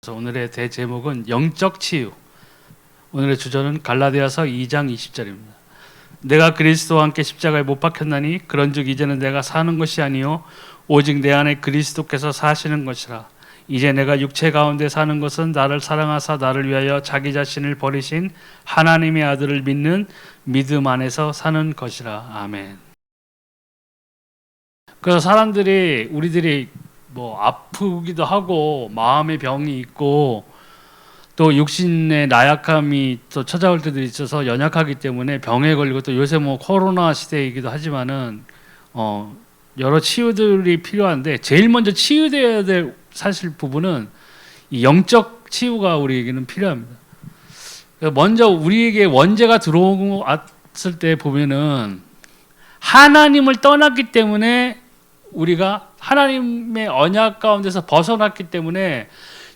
오늘의 대제목은 영적 치유. 오늘의 주제는 갈라디아서 2장 20절입니다. 내가 그리스도와 함께 십자가에 못 박혔나니 그런즉 이제는 내가 사는 것이 아니요 오직 내 안에 그리스도께서 사시는 것이라. 이제 내가 육체 가운데 사는 것은 나를 사랑하사 나를 위하여 자기 자신을 버리신 하나님의 아들을 믿는 믿음 안에서 사는 것이라. 아멘. 그래서 사람들이 우리들이 아프기도 하고 마음의 병이 있고 또 육신의 나약함이 또 찾아올 때도 있어서 연약하기 때문에 병에 걸리고 또 요새 코로나 시대이기도 하지만은 여러 치유들이 필요한데 제일 먼저 치유되어야 될 사실 부분은 이 영적 치유가 우리에게는 필요합니다. 먼저 우리에게 원죄가 들어왔을 때 보면은 하나님을 떠났기 때문에 우리가 하나님의 언약 가운데서 벗어났기 때문에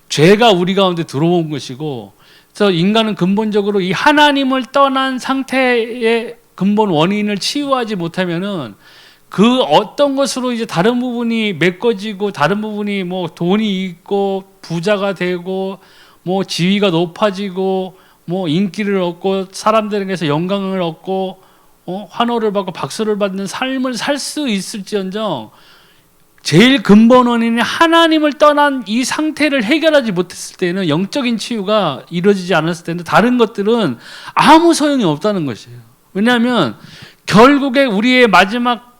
죄가 우리 가운데 들어온 것이고, 그래서 인간은 근본적으로 이 하나님을 떠난 상태의 근본 원인을 치유하지 못하면은 그 어떤 것으로 이제 다른 부분이 메꿔지고 다른 부분이 돈이 있고 부자가 되고 지위가 높아지고 인기를 얻고 사람들에게서 영광을 얻고 환호를 받고 박수를 받는 삶을 살 수 있을지언정 제일 근본 원인이 하나님을 떠난 이 상태를 해결하지 못했을 때는 영적인 치유가 이루어지지 않았을 때는 다른 것들은 아무 소용이 없다는 것이에요. 왜냐하면 결국에 우리의 마지막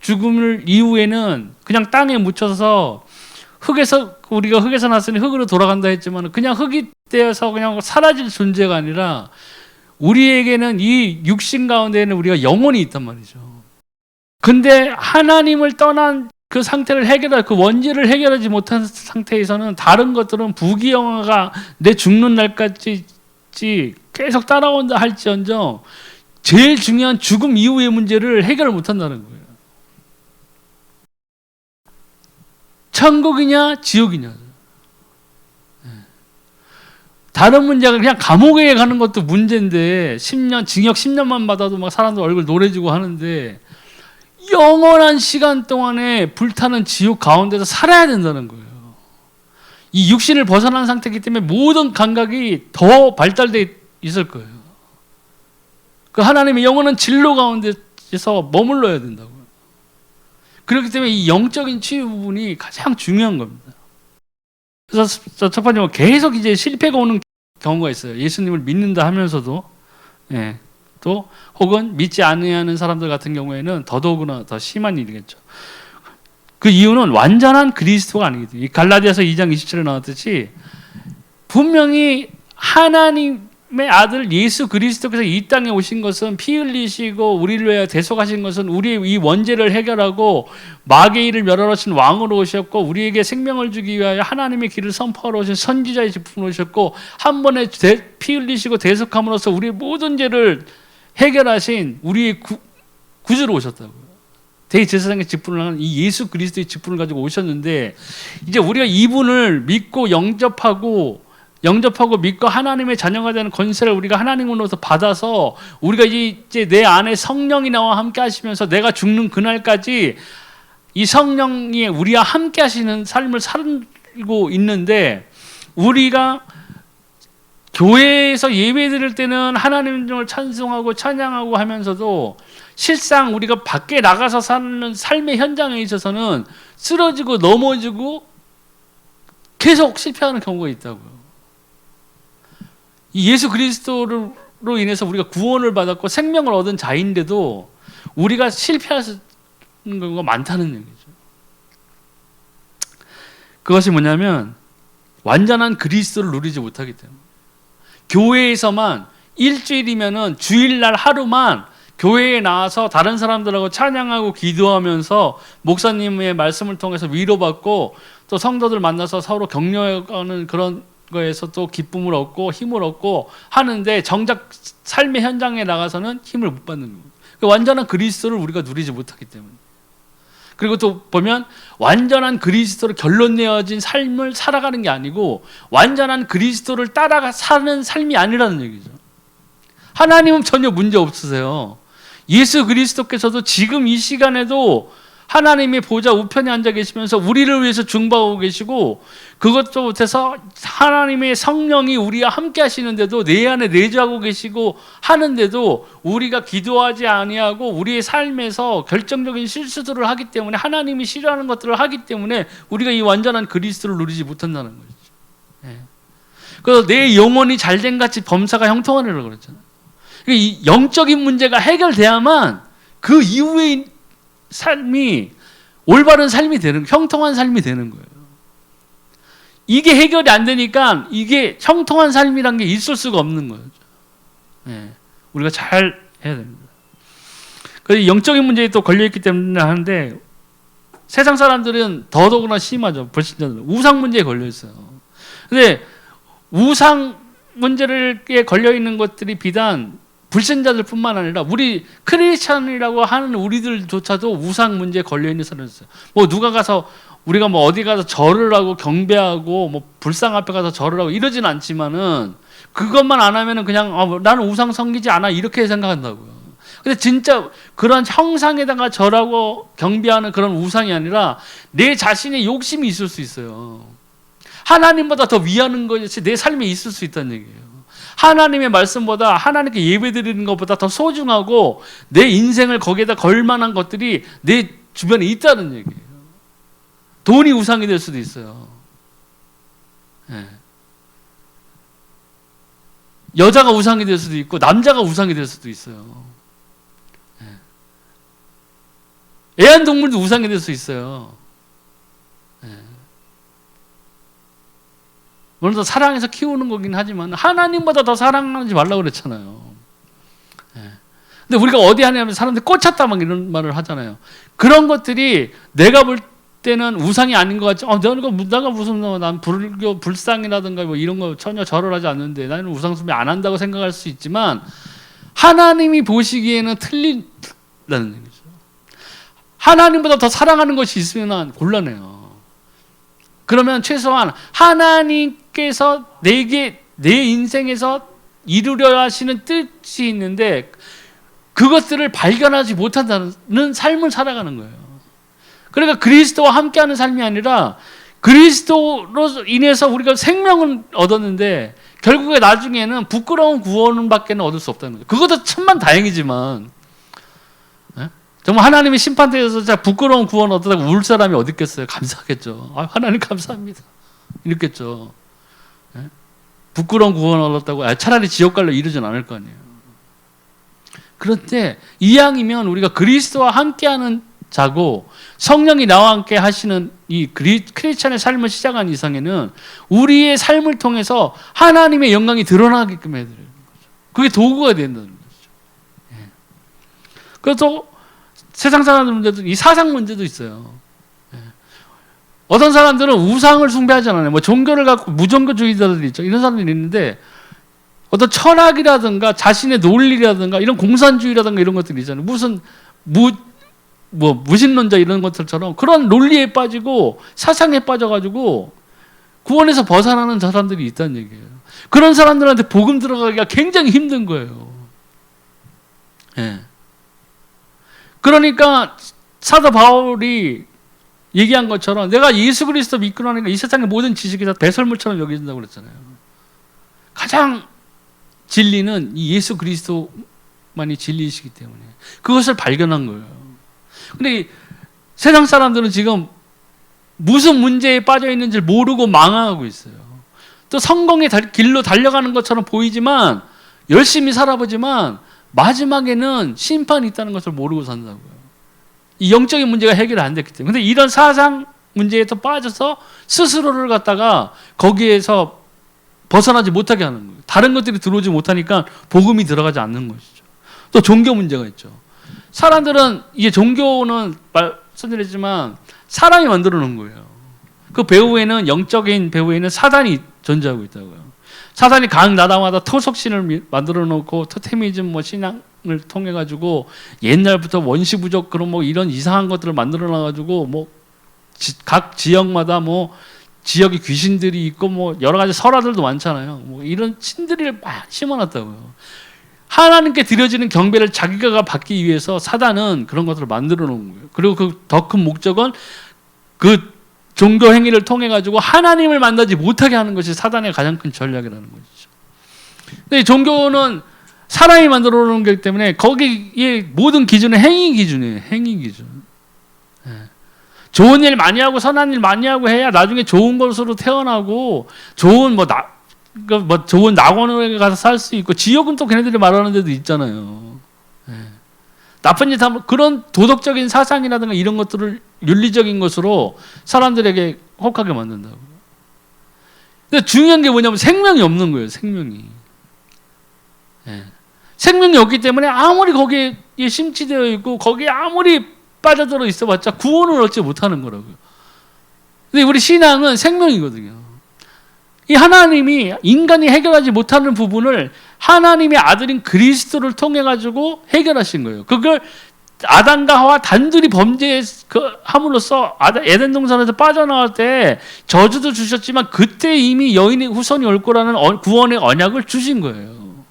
죽음을 이후에는 그냥 땅에 묻혀서 우리가 흙에서 났으니 흙으로 돌아간다 했지만 그냥 흙이 되어서 그냥 사라질 존재가 아니라 우리에게는 이 육신 가운데에는 우리가 영혼이 있단 말이죠. 근데 하나님을 떠난 그 상태를 그 원죄를 해결하지 못한 상태에서는 다른 것들은 부귀영화가 내 죽는 날까지 계속 따라온다 할지언정 제일 중요한 죽음 이후의 문제를 해결을 못한다는 거예요. 천국이냐 지옥이냐. 다른 문제가 그냥 감옥에 가는 것도 문제인데 징역 10년만 받아도 사람들 얼굴 노래지고 하는데 영원한 시간 동안에 불타는 지옥 가운데서 살아야 된다는 거예요. 이 육신을 벗어난 상태이기 때문에 모든 감각이 더 발달되어 있을 거예요. 그 하나님의 영원한 진로 가운데서 머물러야 된다고요. 그렇기 때문에 이 영적인 치유 부분이 가장 중요한 겁니다. 그래서 첫 번째 계속 이제 실패가 오는 경우가 있어요. 예수님을 믿는다 하면서도 또 혹은 믿지 않는 사람들 같은 경우에는 더더욱이나 더 심한 일이겠죠. 그 이유는 완전한 그리스도가 아니기 때문에 갈라디아서 2장 27에 나왔듯이 분명히 하나님의 아들 예수 그리스도께서 이 땅에 오신 것은 피 흘리시고 우리를 위하여 대속하신 것은 우리의 이 원죄를 해결하고 마귀의 일을 멸하신 왕으로 오셨고 우리에게 생명을 주기 위하여 하나님의 길을 선포하러 오신 선지자의 직분으로 오셨고 한 번에 피 흘리시고 대속함으로써 우리의 모든 죄를 해결하신 우리의 구주로 오셨다고요. 대제사장의 직분을 하는 이 예수 그리스도의 직분을 가지고 오셨는데 이제 우리가 이분을 믿고 영접하고 믿고 하나님의 자녀가 되는 권세를 우리가 하나님으로부터 받아서 우리가 이제 내 안에 성령이 나와 함께 하시면서 내가 죽는 그날까지 이 성령이 우리와 함께 하시는 삶을 살고 있는데 우리가 교회에서 예배 드릴 때는 하나님을 찬송하고 찬양하고 하면서도 실상 우리가 밖에 나가서 사는 삶의 현장에 있어서는 쓰러지고 넘어지고 계속 실패하는 경우가 있다고요. 이 예수 그리스도로 인해서 우리가 구원을 받았고 생명을 얻은 자인데도 우리가 실패하는 경우가 많다는 얘기죠. 그것이 뭐냐면 완전한 그리스도를 누리지 못하기 때문에 교회에서만 일주일이면은 주일날 하루만 교회에 나와서 다른 사람들하고 찬양하고 기도하면서 목사님의 말씀을 통해서 위로받고 또 성도들 만나서 서로 격려하는 그런 거에서 또 기쁨을 얻고 힘을 얻고 하는데 정작 삶의 현장에 나가서는 힘을 못 받는 거예요. 완전한 그리스도를 우리가 누리지 못하기 때문에. 그리고 또 보면 완전한 그리스도로 결론 내어진 삶을 살아가는 게 아니고 완전한 그리스도를 따라가 사는 삶이 아니라는 얘기죠. 하나님은 전혀 문제 없으세요. 예수 그리스도께서도 지금 이 시간에도 하나님의 보좌 우편에 앉아 계시면서 우리를 위해서 중보하고 계시고, 그것도 못해서 하나님의 성령이 우리와 함께 하시는데도 내 안에 내주하고 계시고 하는데도 우리가 기도하지 아니하고 우리의 삶에서 결정적인 실수들을 하기 때문에, 하나님이 싫어하는 것들을 하기 때문에 우리가 이 완전한 그리스도를 누리지 못한다는 거죠. 예. 그래서 내 영혼이 잘된 같이 범사가 형통하리라고 그랬잖아요. 이 영적인 문제가 해결돼야만 그 이후의 삶이 올바른 삶이 되는, 형통한 삶이 되는 거예요. 이게 해결이 안 되니까 이게 형통한 삶이란 게 있을 수가 없는 거죠. 예, 우리가 잘 해야 됩니다. 그래서 영적인 문제에 또 걸려있기 때문에 하는데, 세상 사람들은 더더구나 심하죠. 불신자들은 우상 문제에 걸려있어요. 근데 우상 문제에 걸려있는 것들이 비단 불신자들뿐만 아니라 우리 크리스찬이라고 하는 우리들조차도 우상 문제에 걸려 있는 사람이 있어요. 뭐 누가 가서, 우리가 뭐 어디 가서 절을 하고 경배하고 뭐 불상 앞에 가서 절을 하고 이러진 않지만은, 그것만 안 하면은 그냥 나는 우상 섬기지 않아 이렇게 생각한다고요. 근데 진짜 그런 형상에다가 절하고 경배하는 그런 우상이 아니라 내 자신의 욕심이 있을 수 있어요. 하나님보다 더 위하는 것이 내 삶에 있을 수 있다는 얘기예요. 하나님의 말씀보다, 하나님께 예배드리는 것보다 더 소중하고 내 인생을 거기에다 걸 만한 것들이 내 주변에 있다는 얘기예요. 돈이 우상이 될 수도 있어요. 예. 여자가 우상이 될 수도 있고 남자가 우상이 될 수도 있어요. 예. 애완동물도 우상이 될 수 있어요. 예. 물론 더 사랑해서 키우는 거긴 하지만 하나님보다 더 사랑하지 말라고 그랬잖아요. 예. 근데 우리가 어디 하냐면 사람들이 꽂혔다 막 이런 말을 하잖아요. 그런 것들이 내가 볼 때는 우상이 아닌 것 같지. 내가 무슨 난 불교 불상이라든가 뭐 이런 거 전혀 절을 하지 않는데 나는 우상 숭배 안 한다고 생각할 수 있지만, 하나님이 보시기에는 틀린다는 얘기죠. 하나님보다 더 사랑하는 것이 있으면 곤란해요. 그러면 최소한 하나님께서 내게 내 인생에서 이루려 하시는 뜻이 있는데 그것들을 발견하지 못한다는 삶을 살아가는 거예요. 그러니까 그리스도와 함께하는 삶이 아니라 그리스도로 인해서 우리가 생명을 얻었는데 결국에 나중에는 부끄러운 구원밖에 얻을 수 없다는 거예요. 그것도 천만 다행이지만, 정말 하나님의 심판대에서 진짜 부끄러운 구원 얻었다고 울 사람이 어디 있겠어요? 감사하겠죠. 하나님 감사합니다. 이랬겠죠. 부끄러운 구원 얻었다고 차라리 지옥 갈래 이러진 않을 거 아니에요. 그런데 이왕이면 우리가 그리스도와 함께하는 자고 성령이 나와 함께 하시는 이 크리스찬의 삶을 시작한 이상에는 우리의 삶을 통해서 하나님의 영광이 드러나게끔 해드리는 거죠. 그게 도구가 된다는 거죠. 그래서 세상 사람들 문제도, 이 사상 문제도 있어요. 어떤 사람들은 우상을 숭배하지 않아요. 뭐 종교를 갖고 무종교주의자들이 있죠. 이런 사람들이 있는데 어떤 철학이라든가 자신의 논리라든가 이런 공산주의라든가 이런 것들이 있잖아요. 무슨 무신론자 이런 것들처럼 그런 논리에 빠지고 사상에 빠져가지고 구원에서 벗어나는 사람들이 있다는 얘기예요. 그런 사람들한테 복음 들어가기가 굉장히 힘든 거예요. 예. 그러니까 사도 바울이 얘기한 것처럼 내가 예수 그리스도 믿고 나니까 이 세상의 모든 지식이 다 배설물처럼 여겨진다고 그랬잖아요. 가장 진리는 이 예수 그리스도만이 진리이시기 때문에 그것을 발견한 거예요. 근데 세상 사람들은 지금 무슨 문제에 빠져 있는지 모르고 망하고 있어요. 또 성공의 길로 달려가는 것처럼 보이지만, 열심히 살아보지만 마지막에는 심판이 있다는 것을 모르고 산다고요. 이 영적인 문제가 해결이 안 됐기 때문에. 근데 이런 사상 문제에 또 빠져서 스스로를 갖다가 거기에서 벗어나지 못하게 하는 거예요. 다른 것들이 들어오지 못하니까 복음이 들어가지 않는 것이죠. 또 종교 문제가 있죠. 사람들은 이게 종교는 말씀드렸지만 사람이 만들어 놓은 거예요. 그 배후에는, 영적인 배후에는 사단이 존재하고 있다고요. 사단이 각 나라마다 토속신을 만들어 놓고 토테미즘 신앙을 통해 가지고 옛날부터 원시 부족 그런 이런 이상한 것들을 만들어 놔 가지고 각 지역마다 지역에 귀신들이 있고 여러 가지 설화들도 많잖아요. 이런 신들이를 막 심어놨다고요. 하나님께 드려지는 경배를 자기가 받기 위해서 사단은 그런 것들을 만들어 놓은 거예요. 그리고 그 더 큰 목적은 그 종교 행위를 통해 가지고 하나님을 만나지 못하게 하는 것이 사단의 가장 큰 전략이라는 것이죠. 근데 이 종교는 사람이 만들어 놓은 거기 때문에 거기에 모든 기준은 행위 기준이에요. 행위 기준. 좋은 일 많이 하고 선한 일 많이 하고 해야 나중에 좋은 것으로 태어나고 좋은 좋은 낙원에 가서 살 수 있고, 지옥은 또 걔네들이 말하는 데도 있잖아요. 나쁜 짓 하면 그런 도덕적인 사상이라든가 이런 것들을 윤리적인 것으로 사람들에게 혹하게 만든다고. 근데 중요한 게 뭐냐면 생명이 없는 거예요. 생명이. 생명이 없기 때문에 아무리 거기에 심취되어 있고 거기에 아무리 빠져들어 있어봤자 구원을 얻지 못하는 거라고요. 근데 우리 신앙은 생명이거든요. 이 하나님이 인간이 해결하지 못하는 부분을 하나님의 아들인 그리스도를 통해 가지고 해결하신 거예요. 그걸 아담과 하와 단둘이 범죄함으로써 에덴 동산에서 빠져나갈 때 저주도 주셨지만 그때 이미 여인의 후손이 올 거라는 구원의 언약을 주신 거예요.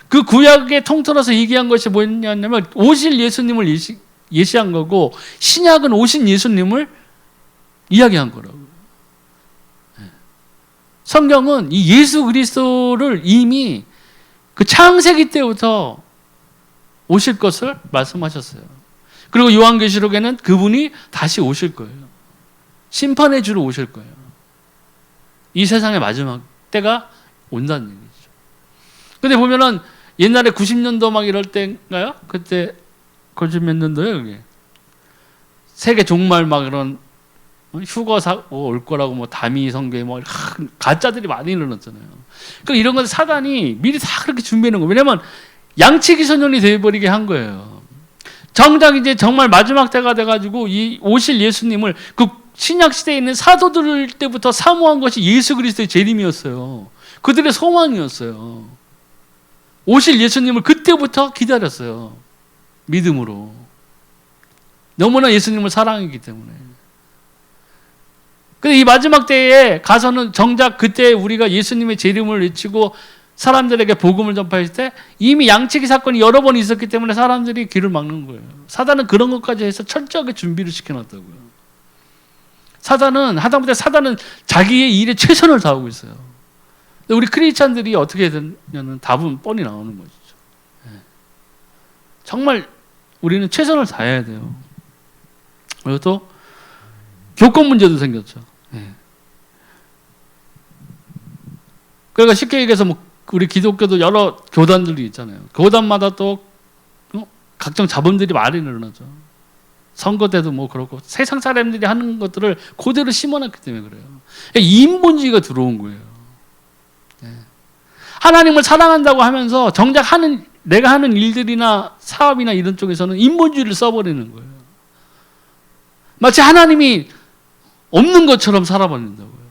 그 구약의 통틀어서 얘기한 것이 뭐냐면 오실 예수님을 예시한 거고, 신약은 오신 예수님을 이야기한 거라고요. 성경은 이 예수 그리스도를 이미 그 창세기 때부터 오실 것을 말씀하셨어요. 그리고 요한계시록에는 그분이 다시 오실 거예요. 심판의 주로 오실 거예요. 이 세상의 마지막 때가 온다는 얘기죠. 근데 보면은 옛날에 90년도 막 이럴 때인가요? 그때 거짓 몇 년도예요, 그게? 세계 종말 막 그런 휴거사 올 거라고 뭐 다미 성교에 뭐 가짜들이 많이 일어났잖아요. 그러니까 이런 건 사단이 미리 다 그렇게 준비해 놓은 거예요. 왜냐면 양치기 소년이 되어버리게 한 거예요. 정작 이제 정말 마지막 때가 돼가지고 이 오실 예수님을 그 신약 시대에 있는 사도들 때부터 사모한 것이 예수 그리스도의 재림이었어요. 그들의 소망이었어요. 오실 예수님을 그때부터 기다렸어요. 믿음으로. 너무나 예수님을 사랑했기 때문에. 근데 이 마지막 때에 가서는 정작 그때 우리가 예수님의 재림을 외치고 사람들에게 복음을 전파했을 때 이미 양치기 사건이 여러 번 있었기 때문에 사람들이 길을 막는 거예요. 사단은 그런 것까지 해서 철저하게 준비를 시켜놨다고요. 사단은 하다못해 사단은 자기의 일에 최선을 다하고 있어요. 근데 우리 크리스찬들이 어떻게 해야 되냐는 답은 뻔히 나오는 것이죠. 정말 우리는 최선을 다해야 돼요. 그리고 또 교권 문제도 생겼죠. 그러니까 쉽게 얘기해서 뭐 우리 기독교도 여러 교단들이 있잖아요. 교단마다 또 각종 자본들이 많이 일어나죠. 선거 때도 뭐 그렇고 세상 사람들이 하는 것들을 그대로 심어놨기 때문에 그래요. 인본주의가 들어온 거예요. 하나님을 사랑한다고 하면서 정작 내가 하는 일들이나 사업이나 이런 쪽에서는 인본주의를 써버리는 거예요. 마치 하나님이 없는 것처럼 살아버린다고요.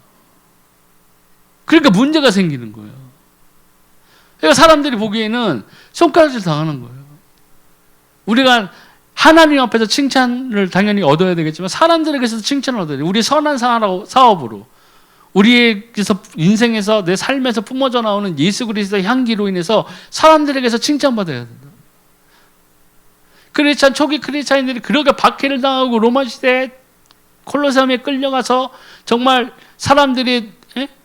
그러니까 문제가 생기는 거예요. 그러니까 사람들이 보기에는 손가락질 당하는 거예요. 우리가 하나님 앞에서 칭찬을 당연히 얻어야 되겠지만 사람들에게서도 칭찬을 얻어야 돼요. 우리 선한 사업으로. 우리에게서 인생에서 내 삶에서 뿜어져 나오는 예수 그리스도의 향기로 인해서 사람들에게서 칭찬받아야 된다. 크리스찬 초기 크리스찬인들이 그렇게 박해를 당하고 로마 시대에 콜로세움에 끌려가서 정말 사람들이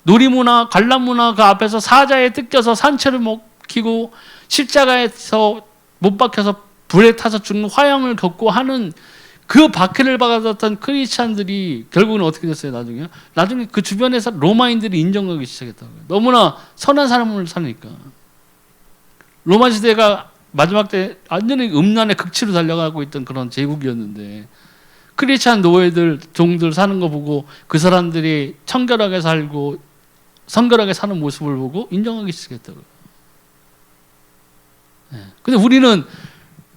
놀이문화, 관람문화 그 앞에서 사자에 뜯겨서 산채를 먹히고 십자가에서 못 박혀서 불에 타서 죽는 화형을 겪고 하는 그 박해를 받았던 크리스찬들이 결국은 어떻게 됐어요? 나중에 그 주변에서 로마인들이 인정하기 시작했다고요. 너무나 선한 삶을 사니까. 로마 시대가 마지막 때 완전히 음란의 극치로 달려가고 있던 그런 제국이었는데 크리스찬 노예들, 종들 사는 거 보고 그 사람들이 청결하게 살고 성결하게 사는 모습을 보고 인정하기 시작했다고요. 근데 우리는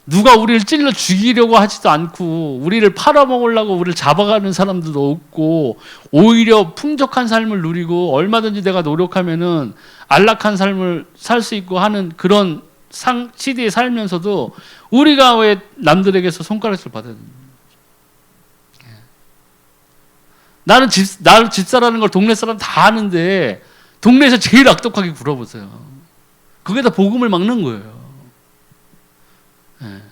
누가 우리를 찔러 죽이려고 하지도 않고 우리를 팔아먹으려고 우리를 잡아가는 사람들도 없고 오히려 풍족한 삶을 누리고 얼마든지 내가 노력하면은 안락한 삶을 살 수 있고 하는 그런 시대에 살면서도 우리가 왜 남들에게서 손가락질 받아야 됩니까? 나를 집사라는 걸 동네 사람 다 아는데 동네에서 제일 악독하게 굴어보세요. 거기다 복음을 막는 거예요. 예.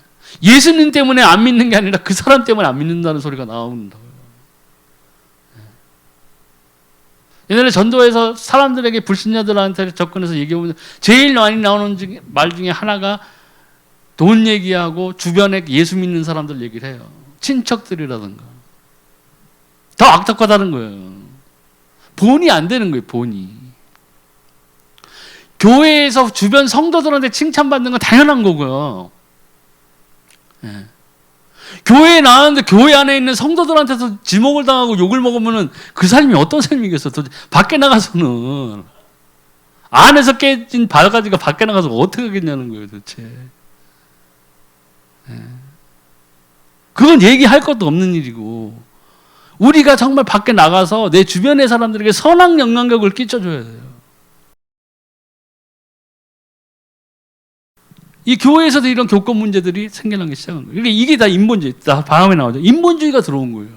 예수님 때문에 안 믿는 게 아니라 그 사람 때문에 안 믿는다는 소리가 나온다고요. 옛날에 전도에서 사람들에게 불신자들한테 접근해서 얘기해보면 제일 많이 나오는 말 중에 하나가 돈 얘기하고 주변에 예수 믿는 사람들 얘기를 해요. 친척들이라든가. 더 악덕하다는 거예요. 본이 안 되는 거예요. 본이. 교회에서 주변 성도들한테 칭찬받는 건 당연한 거고요. 예. 교회에 나왔는데 교회 안에 있는 성도들한테서 지목을 당하고 욕을 먹으면 그 삶이 어떤 삶이겠어? 밖에 나가서는 안에서 깨진 바가지가 밖에 나가서 어떻게 하겠냐는 거예요, 도대체. 예. 그건 얘기할 것도 없는 일이고 우리가 정말 밖에 나가서 내 주변의 사람들에게 선한 영향력을 끼쳐줘야 돼요. 이 교회에서도 이런 교권 문제들이 생겨나기 시작한 거예요. 그러니까 이게 다 인본주의, 다 다음에 나오죠. 인본주의가 들어온 거예요.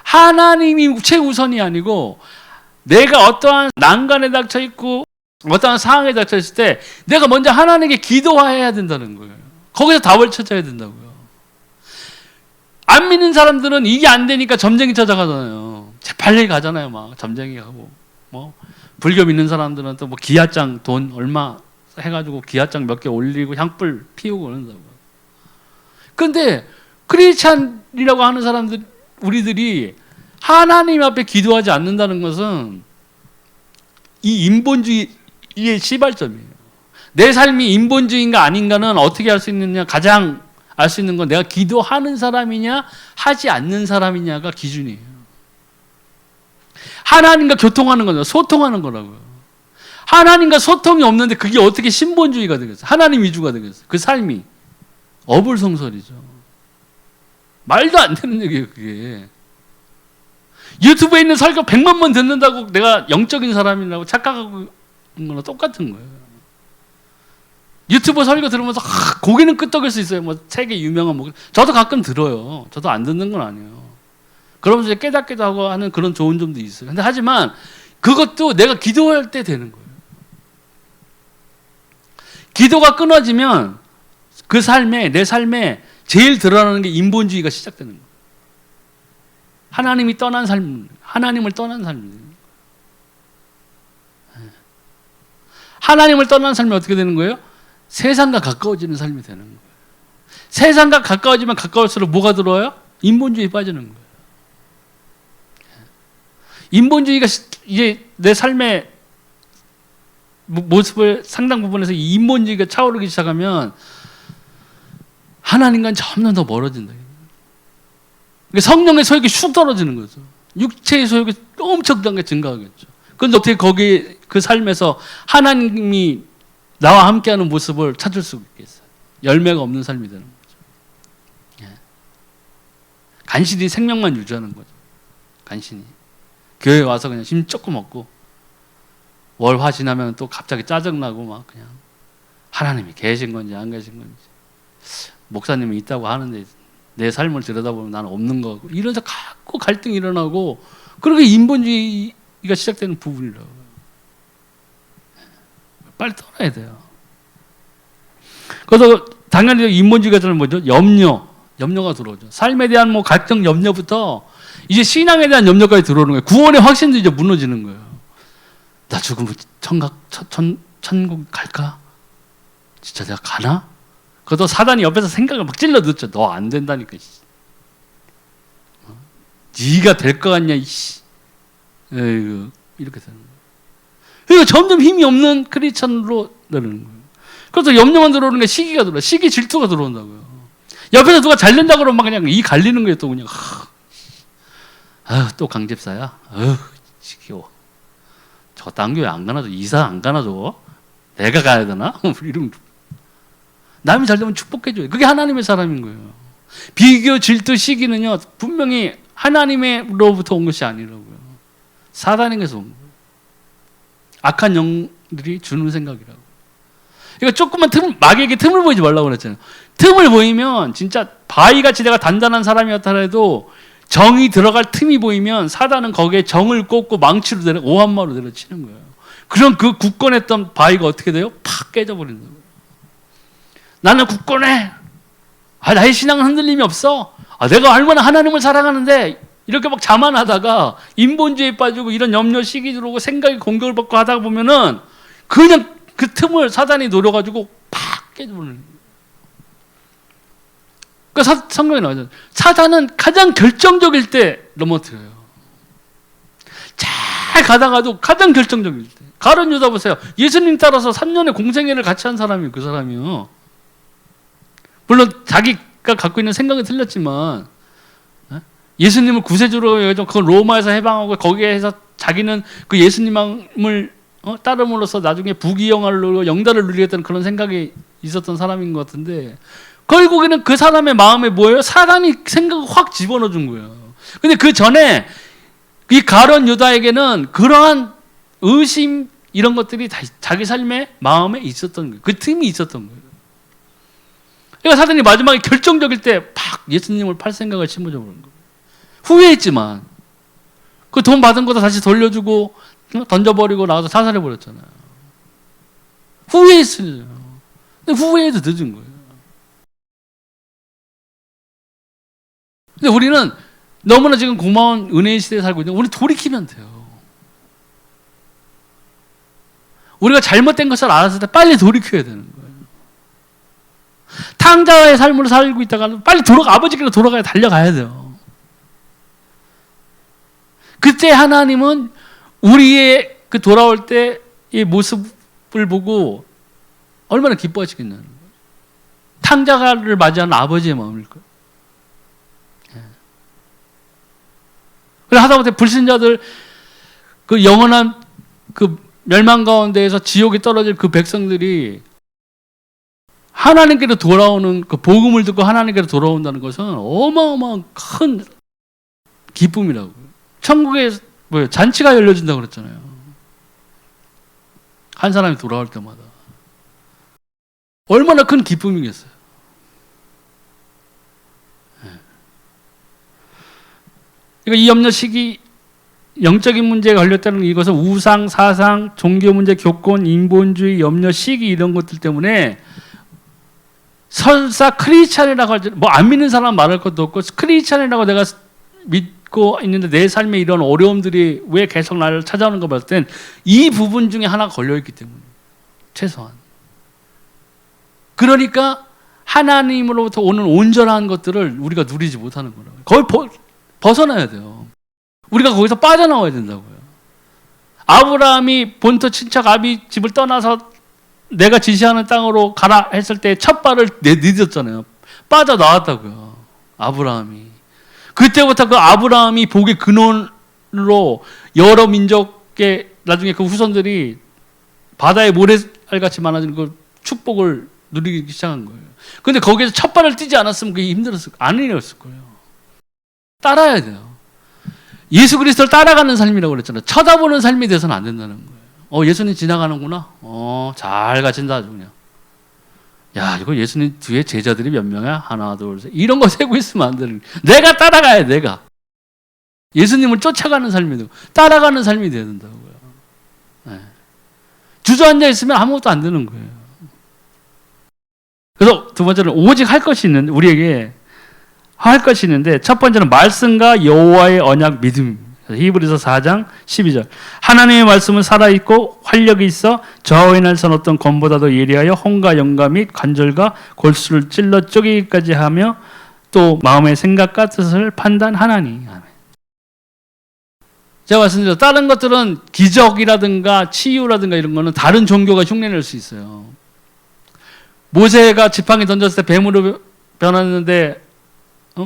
하나님이 최우선이 아니고 내가 어떠한 난간에 닥쳐 있고 어떠한 상황에 닥쳐 있을 때 내가 먼저 하나님께 기도해야 된다는 거예요. 거기서 답을 찾아야 된다고요. 안 믿는 사람들은 이게 안 되니까 점쟁이 찾아가잖아요. 재빨리 가잖아요. 막 점쟁이 가고 뭐 불교 믿는 사람들은 또 뭐 기아장 돈 얼마 해가지고 기아장 몇 개 올리고 향불 피우고 그런다고. 근데 크리스찬이라고 하는 사람들 우리들이 하나님 앞에 기도하지 않는다는 것은 이 인본주의의 시발점이에요. 내 삶이 인본주의인가 아닌가는 어떻게 알 수 있느냐? 가장 알 수 있는 건 내가 기도하는 사람이냐 하지 않는 사람이냐가 기준이에요. 하나님과 교통하는 거죠. 소통하는 거라고요. 하나님과 소통이 없는데 그게 어떻게 신본주의가 되겠어요? 하나님 위주가 되겠어요? 그 삶이 어불성설이죠. 말도 안 되는 얘기예요. 그게 유튜브에 있는 설교 100만 번 듣는다고 내가 영적인 사람이라고 착각하고 있는 거랑 똑같은 거예요. 유튜브 설교 들으면서 고개는 끄덕일 수 있어요. 뭐 세계 유명한 뭐 저도 가끔 들어요. 저도 안 듣는 건 아니에요. 그러면서 깨닫기도 하고 하는 그런 좋은 점도 있어요. 근데 하지만 그것도 내가 기도할 때 되는 거예요. 기도가 끊어지면 그 삶에 내 삶에 제일 드러나는 게 인본주의가 시작되는 거예요. 하나님이 떠난 삶, 하나님을 떠난 삶. 하나님을 떠난 삶이 어떻게 되는 거예요? 세상과 가까워지는 삶이 되는 거예요. 세상과 가까워지면 가까울수록 뭐가 들어와요? 인본주의에 빠지는 거예요. 인본주의가 이제 내 삶의 모습을 상당 부분에서 이 인본주의가 차오르기 시작하면 하나님과는 점점 더 멀어진다. 그러니까 성령의 소욕이 쑥 떨어지는 거죠. 육체의 소욕이 엄청나게 증가하겠죠. 그런데 어떻게 거기 그 삶에서 하나님이 나와 함께하는 모습을 찾을 수 있겠어요? 열매가 없는 삶이 되는 거죠. 예. 간신히 생명만 유지하는 거죠. 간신히 교회 와서 그냥 힘 조금 얻고 월화 지나면 또 갑자기 짜증나고 막 그냥 하나님이 계신 건지 안 계신 건지 목사님이 있다고 하는데 내 삶을 들여다보면 나는 없는 거고 이러면서 자꾸 갈등이 일어나고 그렇게 인본주의가 시작되는 부분이라고요. 빨리 떠나야 돼요. 그래서 당연히 인본주의가 저는 뭐죠? 염려가 들어오죠. 삶에 대한 뭐 갈등 염려부터 이제 신앙에 대한 염려까지 들어오는 거예요. 구원의 확신도 이제 무너지는 거예요. 나 죽으면 천국 갈까? 진짜 내가 가나? 그것도 사단이 옆에서 생각을 막 찔러 넣죠. 너 안 된다니까. 네가 될 것 같냐? 이씨. 에이구, 이렇게 되는 거예요. 그러니까 점점 힘이 없는 크리스천으로 되는 거예요. 그래서 염려만 들어오는 게 시기가 들어요. 시기 질투가 들어온다고요. 옆에서 누가 잘 된다 그러면 그냥 이 갈리는 거예요. 또 그냥 또 강집사야. 지겨워. 저 딴 교회 안 가나줘. 이사 안 가나줘. 내가 가야 되나? 이런 남이 잘 되면 축복해줘요. 그게 하나님의 사람인 거예요. 비교, 질투, 시기는요 분명히 하나님으로부터 온 것이 아니라고요. 사단에게서 온 거예요. 악한 영들이 주는 생각이라고. 그러니까 조금만 마귀에게 틈을 보이지 말라고 그랬잖아요. 틈을 보이면 진짜 바위같이 내가 단단한 사람이었다 해도 정이 들어갈 틈이 보이면 사단은 거기에 정을 꽂고 망치로 오한마로 내려치는 거예요. 그럼 그 굳건했던 바위가 어떻게 돼요? 팍 깨져버리는 거예요. 나는 굳건해. 나의 신앙은 흔들림이 없어. 내가 얼마나 하나님을 사랑하는데 이렇게 막 자만하다가 인본주의에 빠지고 이런 염려 시기 들어오고 생각이 공격을 받고 하다 보면은 그냥 그 틈을 사단이 노려가지고 팍 깨져버리는 거예요. 그러니까 성경에 나와요. 사단은 가장 결정적일 때 넘어뜨려요. 잘 가다가도 가장 결정적일 때. 가룟 유다 보세요. 예수님 따라서 3년의 공생애를 같이 한 사람이 그 사람이요. 물론 자기가 갖고 있는 생각은 틀렸지만 예수님을 구세주로 해가지고 그걸 로마에서 해방하고 거기에서 자기는 그 예수님을 따름으로써 나중에 부귀영화를 누리고 영달을 누리겠다는 그런 생각이 있었던 사람인 것 같은데 결국에는 그 사람의 마음에 뭐예요? 사단이 생각을 확 집어넣어 준 거예요. 근데 그 전에 이 가룟 유다에게는 그러한 의심 이런 것들이 다 자기 삶의 마음에 있었던 거예요. 그 틈이 있었던 거예요. 그러니까 사단이 마지막에 결정적일 때 팍 예수님을 팔 생각을 심어줘 버린 거예요. 후회했지만 그 돈 받은 것도 다시 돌려주고 던져버리고 나가서 사살해버렸잖아요. 후회했어요. 근데 후회해도 늦은 거예요. 근데 우리는 너무나 지금 고마운 은혜의 시대에 살고 있는데 우리 돌이키면 돼요. 우리가 잘못된 것을 알았을 때 빨리 돌이켜야 되는 거예요. 탕자의 삶으로 살고 있다가 빨리 아버지께로 돌아가야 달려가야 돼요. 그때 하나님은 우리의 그 돌아올 때 이 모습을 보고 얼마나 기뻐하시겠냐는 거예요. 탕자를 맞이하는 아버지의 마음일 거예요. 그래 하다못해 불신자들 그 영원한 그 멸망 가운데에서 지옥에 떨어질 그 백성들이 하나님께로 돌아오는 그 복음을 듣고 하나님께로 돌아온다는 것은 어마어마한 큰 기쁨이라고요. 천국에 뭐예요? 잔치가 열려진다고 그랬잖아요. 한 사람이 돌아올 때마다 얼마나 큰 기쁨이겠어요. 그러니까 이 염려 시기 영적인 문제에 걸렸다는 이것은 우상, 사상, 종교 문제, 교권, 인본주의, 염려 시기 이런 것들 때문에 설사 크리스찬이라고 하지 뭐 안 믿는 사람 말할 것도 없고 크리스찬이라고 내가 믿고 있는데 내 삶에 이런 어려움들이 왜 계속 나를 찾아오는 거 봤을 땐 이 부분 중에 하나 걸려있기 때문에 최소한 그러니까 하나님으로부터 오는 온전한 것들을 우리가 누리지 못하는 거라고요. 거의 벗어나야 돼요. 우리가 거기서 빠져나와야 된다고요. 아브라함이 본토 친척 아비 집을 떠나서 내가 지시하는 땅으로 가라 했을 때 첫 발을 내딛었잖아요. 빠져나왔다고요. 아브라함이. 그때부터 그 아브라함이 복의 근원으로 여러 민족의 나중에 그 후손들이 바다의 모래알같이 많아지는 그 축복을 누리기 시작한 거예요. 근데 거기에서 첫 발을 띄지 않았으면 그게 힘들었을 거예요. 아니었을 거예요. 따라야 돼요. 예수 그리스도를 따라가는 삶이라고 그랬잖아요. 쳐다보는 삶이 돼서는 안 된다는 거예요. 예수님 지나가는구나. 잘 가신다 아주 그냥. 야, 이거 예수님 뒤에 제자들이 몇 명이야? 하나, 둘, 셋. 이런 거 세고 있으면 안 되는 거예요. 내가 따라가야 돼, 내가. 예수님을 쫓아가는 삶이 되고 따라가는 삶이 돼야 된다고요. 네. 주저앉아 있으면 아무것도 안 되는 거예요. 그래서 두 번째는 오직 할 것이 있는 우리에게 할 것이 있는데 첫 번째는 말씀과 여호와의 언약 믿음입니다. 히브리서 4장 12절 하나님의 말씀은 살아있고 활력이 있어 저의 날선 어떤 검보다도 예리하여 혼과 영감 및 관절과 골수를 찔러 쪼개기까지 하며 또 마음의 생각과 뜻을 판단하나니. 아멘. 제가 말씀드렸죠. 다른 것들은 기적이라든가 치유라든가 이런 거는 다른 종교가 흉내낼 수 있어요. 모세가 지팡이 던졌을 때 뱀으로 변했는데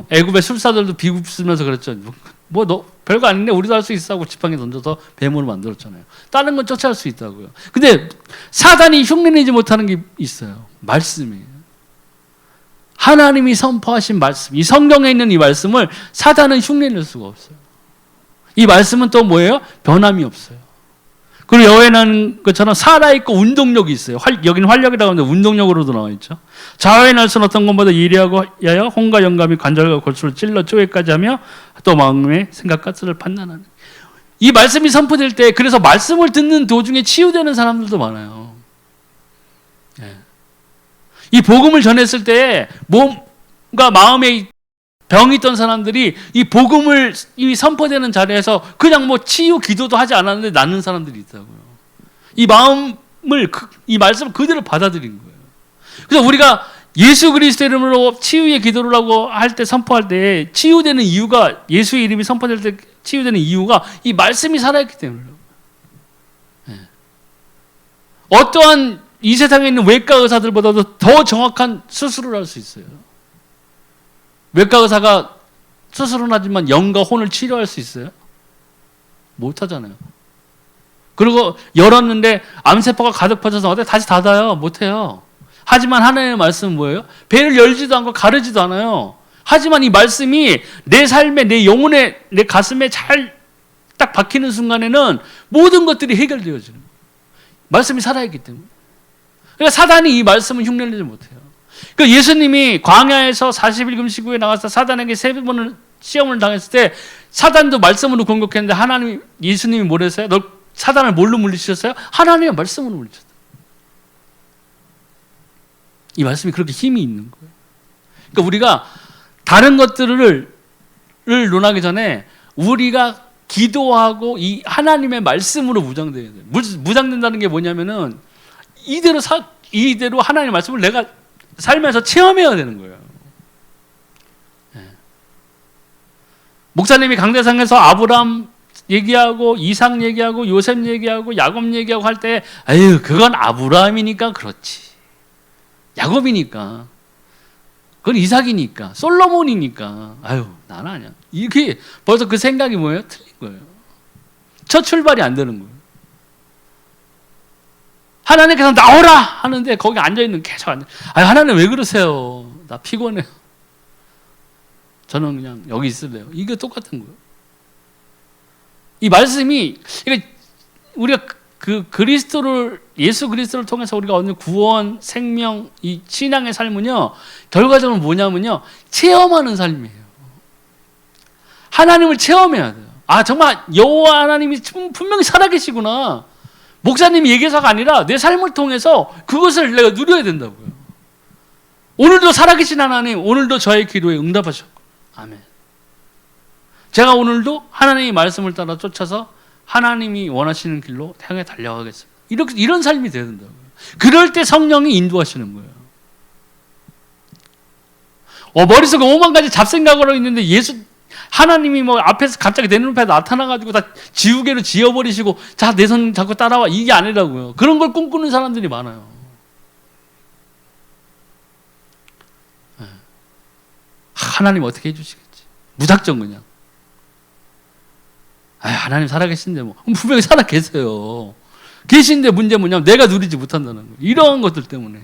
애굽의 술사들도 비웃으면서 그랬죠. 뭐 너 별거 아닌데 우리도 할 수 있어 하고 지팡이 던져서 뱀으로 만들었잖아요. 다른 건 쫓아갈 수 있다고요. 근데 사단이 흉내내지 못하는 게 있어요. 말씀이에요. 하나님이 선포하신 말씀, 이 성경에 있는 이 말씀을 사단은 흉내낼 수가 없어요. 이 말씀은 또 뭐예요? 변함이 없어요. 그리고 여호와는 것처럼 살아있고 운동력이 있어요. 여기는 활력이라고 하는데 운동력으로도 나와 있죠. 자아의 날선 어떤 것보다 예리하고 야여 혼과 영감이 관절과 골수를 찔러 쪼개까지 하며 또 마음의 생각과 뜻을 판단하는. 이 말씀이 선포될 때 그래서 말씀을 듣는 도중에 치유되는 사람들도 많아요. 예. 이 복음을 전했을 때 몸과 마음에 병이 있던 사람들이 이 복음을 이 선포되는 자리에서 그냥 뭐 치유 기도도 하지 않았는데 낫는 사람들이 있다고요. 이 마음을 이 말씀을 그대로 받아들인 거예요. 그래서 우리가 예수 그리스도 이름으로 치유의 기도를 하고 할 때 선포할 때 치유되는 이유가 예수의 이름이 선포될 때 치유되는 이유가 이 말씀이 살아있기 때문이에요. 네. 어떠한 이 세상에 있는 외과 의사들보다도 더 정확한 수술을 할 수 있어요. 외과 의사가 수술은 하지만 영과 혼을 치료할 수 있어요? 못 하잖아요. 그리고 열었는데 암세포가 가득 퍼져서 어디 다시 닫아요? 못 해요. 하지만 하나님의 말씀은 뭐예요? 배를 열지도 않고 가르지도 않아요. 하지만 이 말씀이 내 삶에, 내 영혼에, 내 가슴에 잘 딱 박히는 순간에는 모든 것들이 해결되어지는 거예요. 말씀이 살아있기 때문에. 그러니까 사단이 이 말씀을 흉내내지 못해요. 그러니까 예수님이 광야에서 40일 금식 후에 나와서 사단에게 3번을 시험을 당했을 때 사단도 말씀으로 공격했는데 하나님, 예수님이 뭐랬어요? 너 사단을 뭘로 물리치셨어요? 하나님의 말씀으로 물리쳤어요. 이 말씀이 그렇게 힘이 있는 거예요. 그러니까 우리가 다른 것들을 논하기 전에 우리가 기도하고 이 하나님의 말씀으로 무장돼야 돼요. 무장된다는 게 뭐냐면은 이대로 하나님의 말씀을 내가 살면서 체험해야 되는 거예요. 네. 목사님이 강대상에서 아브람 얘기하고 이삭 얘기하고 요셉 얘기하고 야곱 얘기하고 할 때 아유 그건 아브라함이니까 그렇지. 야곱이니까. 그건 이삭이니까. 솔로몬이니까. 아유, 난 아니야. 이게 벌써 그 생각이 뭐예요? 틀린 거예요. 첫 출발이 안 되는 거예요. 하나님께서 나오라! 하는데 거기 앉아있는 계속 앉아. 아유, 하나님 왜 그러세요? 나 피곤해요. 저는 그냥 여기 있을래요. 이게 똑같은 거예요. 이 말씀이, 우리가 예수 그리스도를 통해서 우리가 얻는 구원, 생명, 이 신앙의 삶은요, 결과적으로 뭐냐면요, 체험하는 삶이에요. 하나님을 체험해야 돼요. 아, 정말 여호와 하나님이 분명히 살아계시구나. 목사님이 얘기해서가 아니라 내 삶을 통해서 그것을 내가 누려야 된다고요. 오늘도 살아계신 하나님, 오늘도 저의 기도에 응답하셨고, 아멘. 제가 오늘도 하나님의 말씀을 따라 쫓아서 하나님이 원하시는 길로 향해 달려가겠습니다. 이런 삶이 돼야 된다고요. 그럴 때 성령이 인도하시는 거예요. 머릿속에 5만 가지 잡생각으로 있는데 하나님이 뭐 앞에서 갑자기 내 눈앞에 나타나가지고 다 지우개로 지어버리시고 자, 내 손 잡고 따라와. 이게 아니라고요. 그런 걸 꿈꾸는 사람들이 많아요. 하나님 어떻게 해주시겠지. 무작정 그냥. 하나님 살아계신데 뭐 분명히 살아계세요. 계신데 문제 뭐냐면 내가 누리지 못한다는 거예요. 이런 것들 때문에.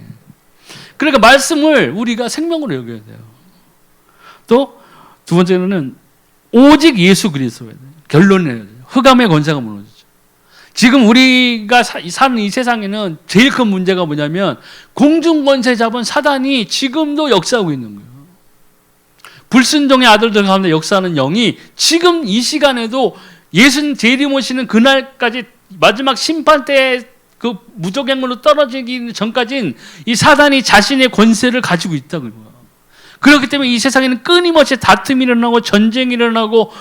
그러니까 말씀을 우리가 생명으로 여겨야 돼요. 또 두 번째는 오직 예수 그리스도에 대해요. 결론내야 돼요. 흑암의 권세가 무너지죠. 지금 우리가 사는 이 세상에는 제일 큰 문제가 뭐냐면 공중권세 잡은 사단이 지금도 역사하고 있는 거예요. 불순종의 아들들 가운데 역사하는 영이 지금 이 시간에도 예수님 재림오시는 그날까지 마지막 심판 때 그 무저갱으로 떨어지기 전까지는 이 사단이 자신의 권세를 가지고 있다고요. 그렇기 때문에 이 세상에는 끊임없이 다툼이 일어나고 전쟁이 일어나고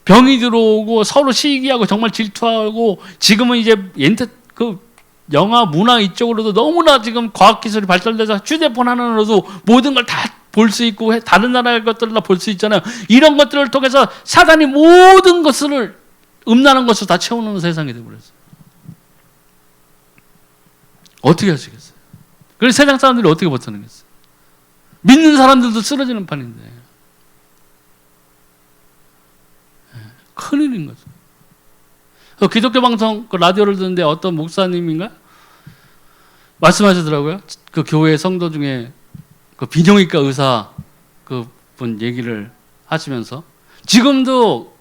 병이 들어오고 서로 시기하고 정말 질투하고 지금은 이제 영화 문화 이쪽으로도 너무나 지금 과학기술이 발달돼서 휴대폰 하나로도 모든 걸 다 볼 수 있고 다른 나라의 것들을 다 볼 수 있잖아요. 이런 것들을 통해서 사단이 모든 것을 음란한 것을 다 채워놓는 세상이 되어버렸어요. 어떻게 하시겠어요? 그래서 세상 사람들이 어떻게 버텨내겠어요? 믿는 사람들도 쓰러지는 판인데 큰일인 거죠. 기독교 방송 라디오를 듣는데 어떤 목사님인가 말씀하시더라고요. 그 교회 성도 중에 그 비뇨기과 의사 그분 얘기를 하시면서 지금도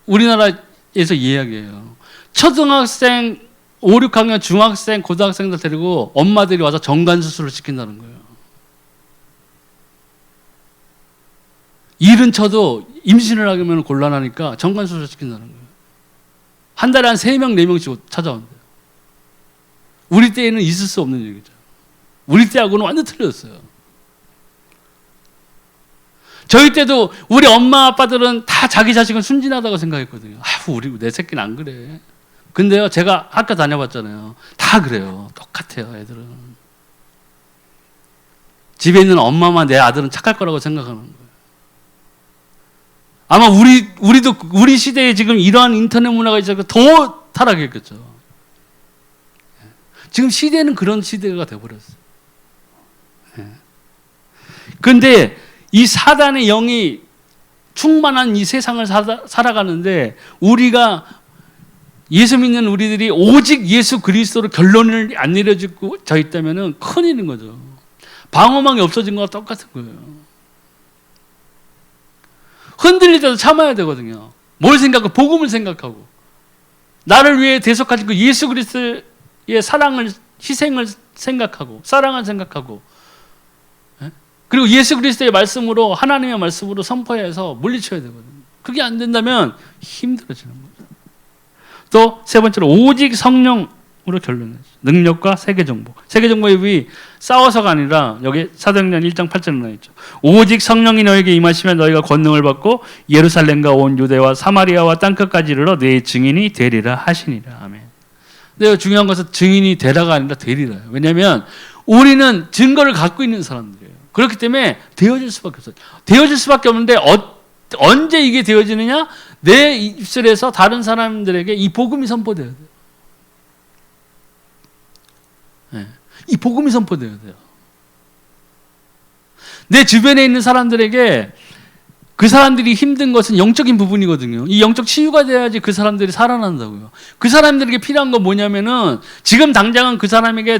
우리나라에서 이야기해요. 초등학생 5, 6학년 중학생, 고등학생들 데리고 엄마들이 와서 정관 수술을 시킨다는 거예요. 일은 쳐도 임신을 하면 곤란하니까 정관수술 시킨다는 거예요. 한 달에 한 3명, 4명씩 찾아온대요. 우리 때에는 있을 수 없는 얘기죠. 우리 때하고는 완전 틀렸어요. 저희 때도 우리 엄마 아빠들은 다 자기 자식은 순진하다고 생각했거든요. 우리 내 새끼는 안 그래. 근데요, 제가 학교 다녀봤잖아요. 다 그래요. 똑같아요, 애들은. 집에 있는 엄마만 내 아들은 착할 거라고 생각하는 거예요. 아마 우리도 우리 시대에 지금 이러한 인터넷 문화가 있어서 더 타락했겠죠. 지금 시대는 그런 시대가 돼버렸어요. 그런데 이 사단의 영이 충만한 이 세상을 살아가는데 우리가 예수 믿는 우리들이 오직 예수 그리스도로 결론을 안 내려지고 져 있다면 큰일인 거죠. 방어망이 없어진 거와 똑같은 거예요. 흔들릴 때도 참아야 되거든요. 뭘 생각하고 복음을 생각하고 나를 위해 대속하신 그 예수 그리스도의 사랑을 희생을 생각하고 사랑을 생각하고 그리고 예수 그리스도의 말씀으로 하나님의 말씀으로 선포해서 물리쳐야 되거든요. 그게 안 된다면 힘들어지는 거죠. 또 세 번째로 오직 성령으로 결론내죠. 능력과 세계정복. 세계정복이 싸워서가 아니라 여기 사도행전 1장 8절에 나와 있죠. 오직 성령이 너에게 임하시면 너희가 권능을 받고 예루살렘과 온 유대와 사마리아와 땅끝까지 이르러 내 증인이 되리라 하시니라. 아멘. 근데 중요한 것은 증인이 되라가 아니라 되리라요. 왜냐하면 우리는 증거를 갖고 있는 사람들이에요. 그렇기 때문에 되어질 수밖에 없어요. 되어질 수밖에 없는데 언제 이게 되어지느냐? 내 입술에서 다른 사람들에게 이 복음이 선포되어야 돼요. 네. 이 복음이 선포되어야 돼요. 내 주변에 있는 사람들에게 그 사람들이 힘든 것은 영적인 부분이거든요. 이 영적 치유가 돼야지 그 사람들이 살아난다고요. 그 사람들에게 필요한 건 뭐냐면은 지금 당장은 그 사람에게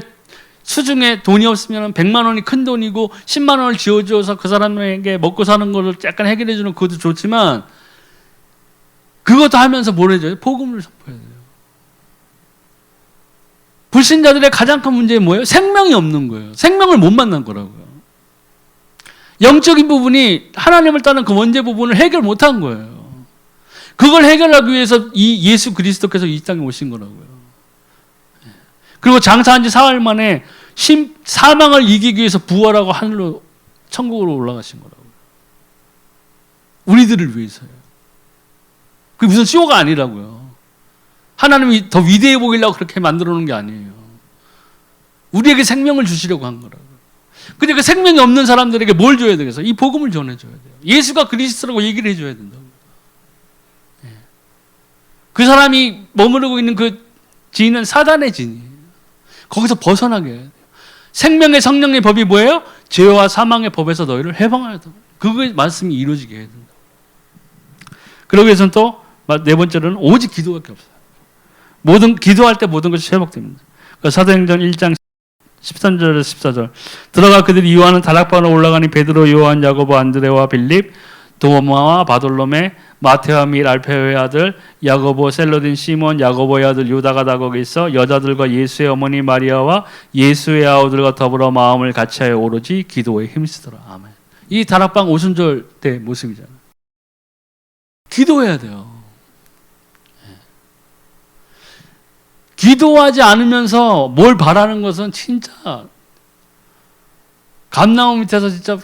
수중에 돈이 없으면 100만 원이 큰 돈이고 10만 원을 지어줘서 그 사람에게 먹고 사는 거를 약간 해결해 주는 그것도 좋지만 그것도 하면서 뭘 해줘요? 복음을 선포해야 돼요. 불신자들의 가장 큰 문제는 뭐예요? 생명이 없는 거예요. 생명을 못 만난 거라고요. 영적인 부분이 하나님을 따른 그 원죄 부분을 해결 못한 거예요. 그걸 해결하기 위해서 이 예수 그리스도께서 이 땅에 오신 거라고요. 그리고 장사한 지 사흘 만에 사망을 이기기 위해서 부활하고 하늘로 천국으로 올라가신 거라고요. 우리들을 위해서요. 그게 무슨 쇼가 아니라고요. 하나님이 더 위대해 보이려고 그렇게 만들어 놓은 게 아니에요. 우리에게 생명을 주시려고 한 거라고요. 근데 그 생명이 없는 사람들에게 뭘 줘야 되겠어요? 이 복음을 전해줘야 돼요. 예수가 그리스도라고 얘기를 해줘야 된다고요. 그 사람이 머무르고 있는 그 진은 사단의 진이에요. 거기서 벗어나게 해야 돼요. 생명의 성령의 법이 뭐예요? 죄와 사망의 법에서 너희를 해방하였다. 그거의 말씀이 이루어지게 해야 된다. 그러기 위해서는 또 네 번째로는 오직 기도밖에 없어요. 기도할 때 모든 것이 회복됩니다. 사도행전 1장 13절에서 14절 들어가 그들이 이와는 다락방으로 올라가니 베드로, 요한, 야고보, 안드레와 빌립, 도마와 바돌로메, 마테와 및 알페오의 아들 야고보, 셀로딘 시몬, 야고보의 아들 유다가 다 거기 있어 여자들과 예수의 어머니 마리아와 예수의 아우들과 더불어 마음을 같이하여 오로지 기도에 힘쓰더라. 아멘. 이 다락방 오순절 때 모습이잖아요. 기도해야 돼요. 기도하지 않으면서 뭘 바라는 것은 진짜 감나무 밑에서 진짜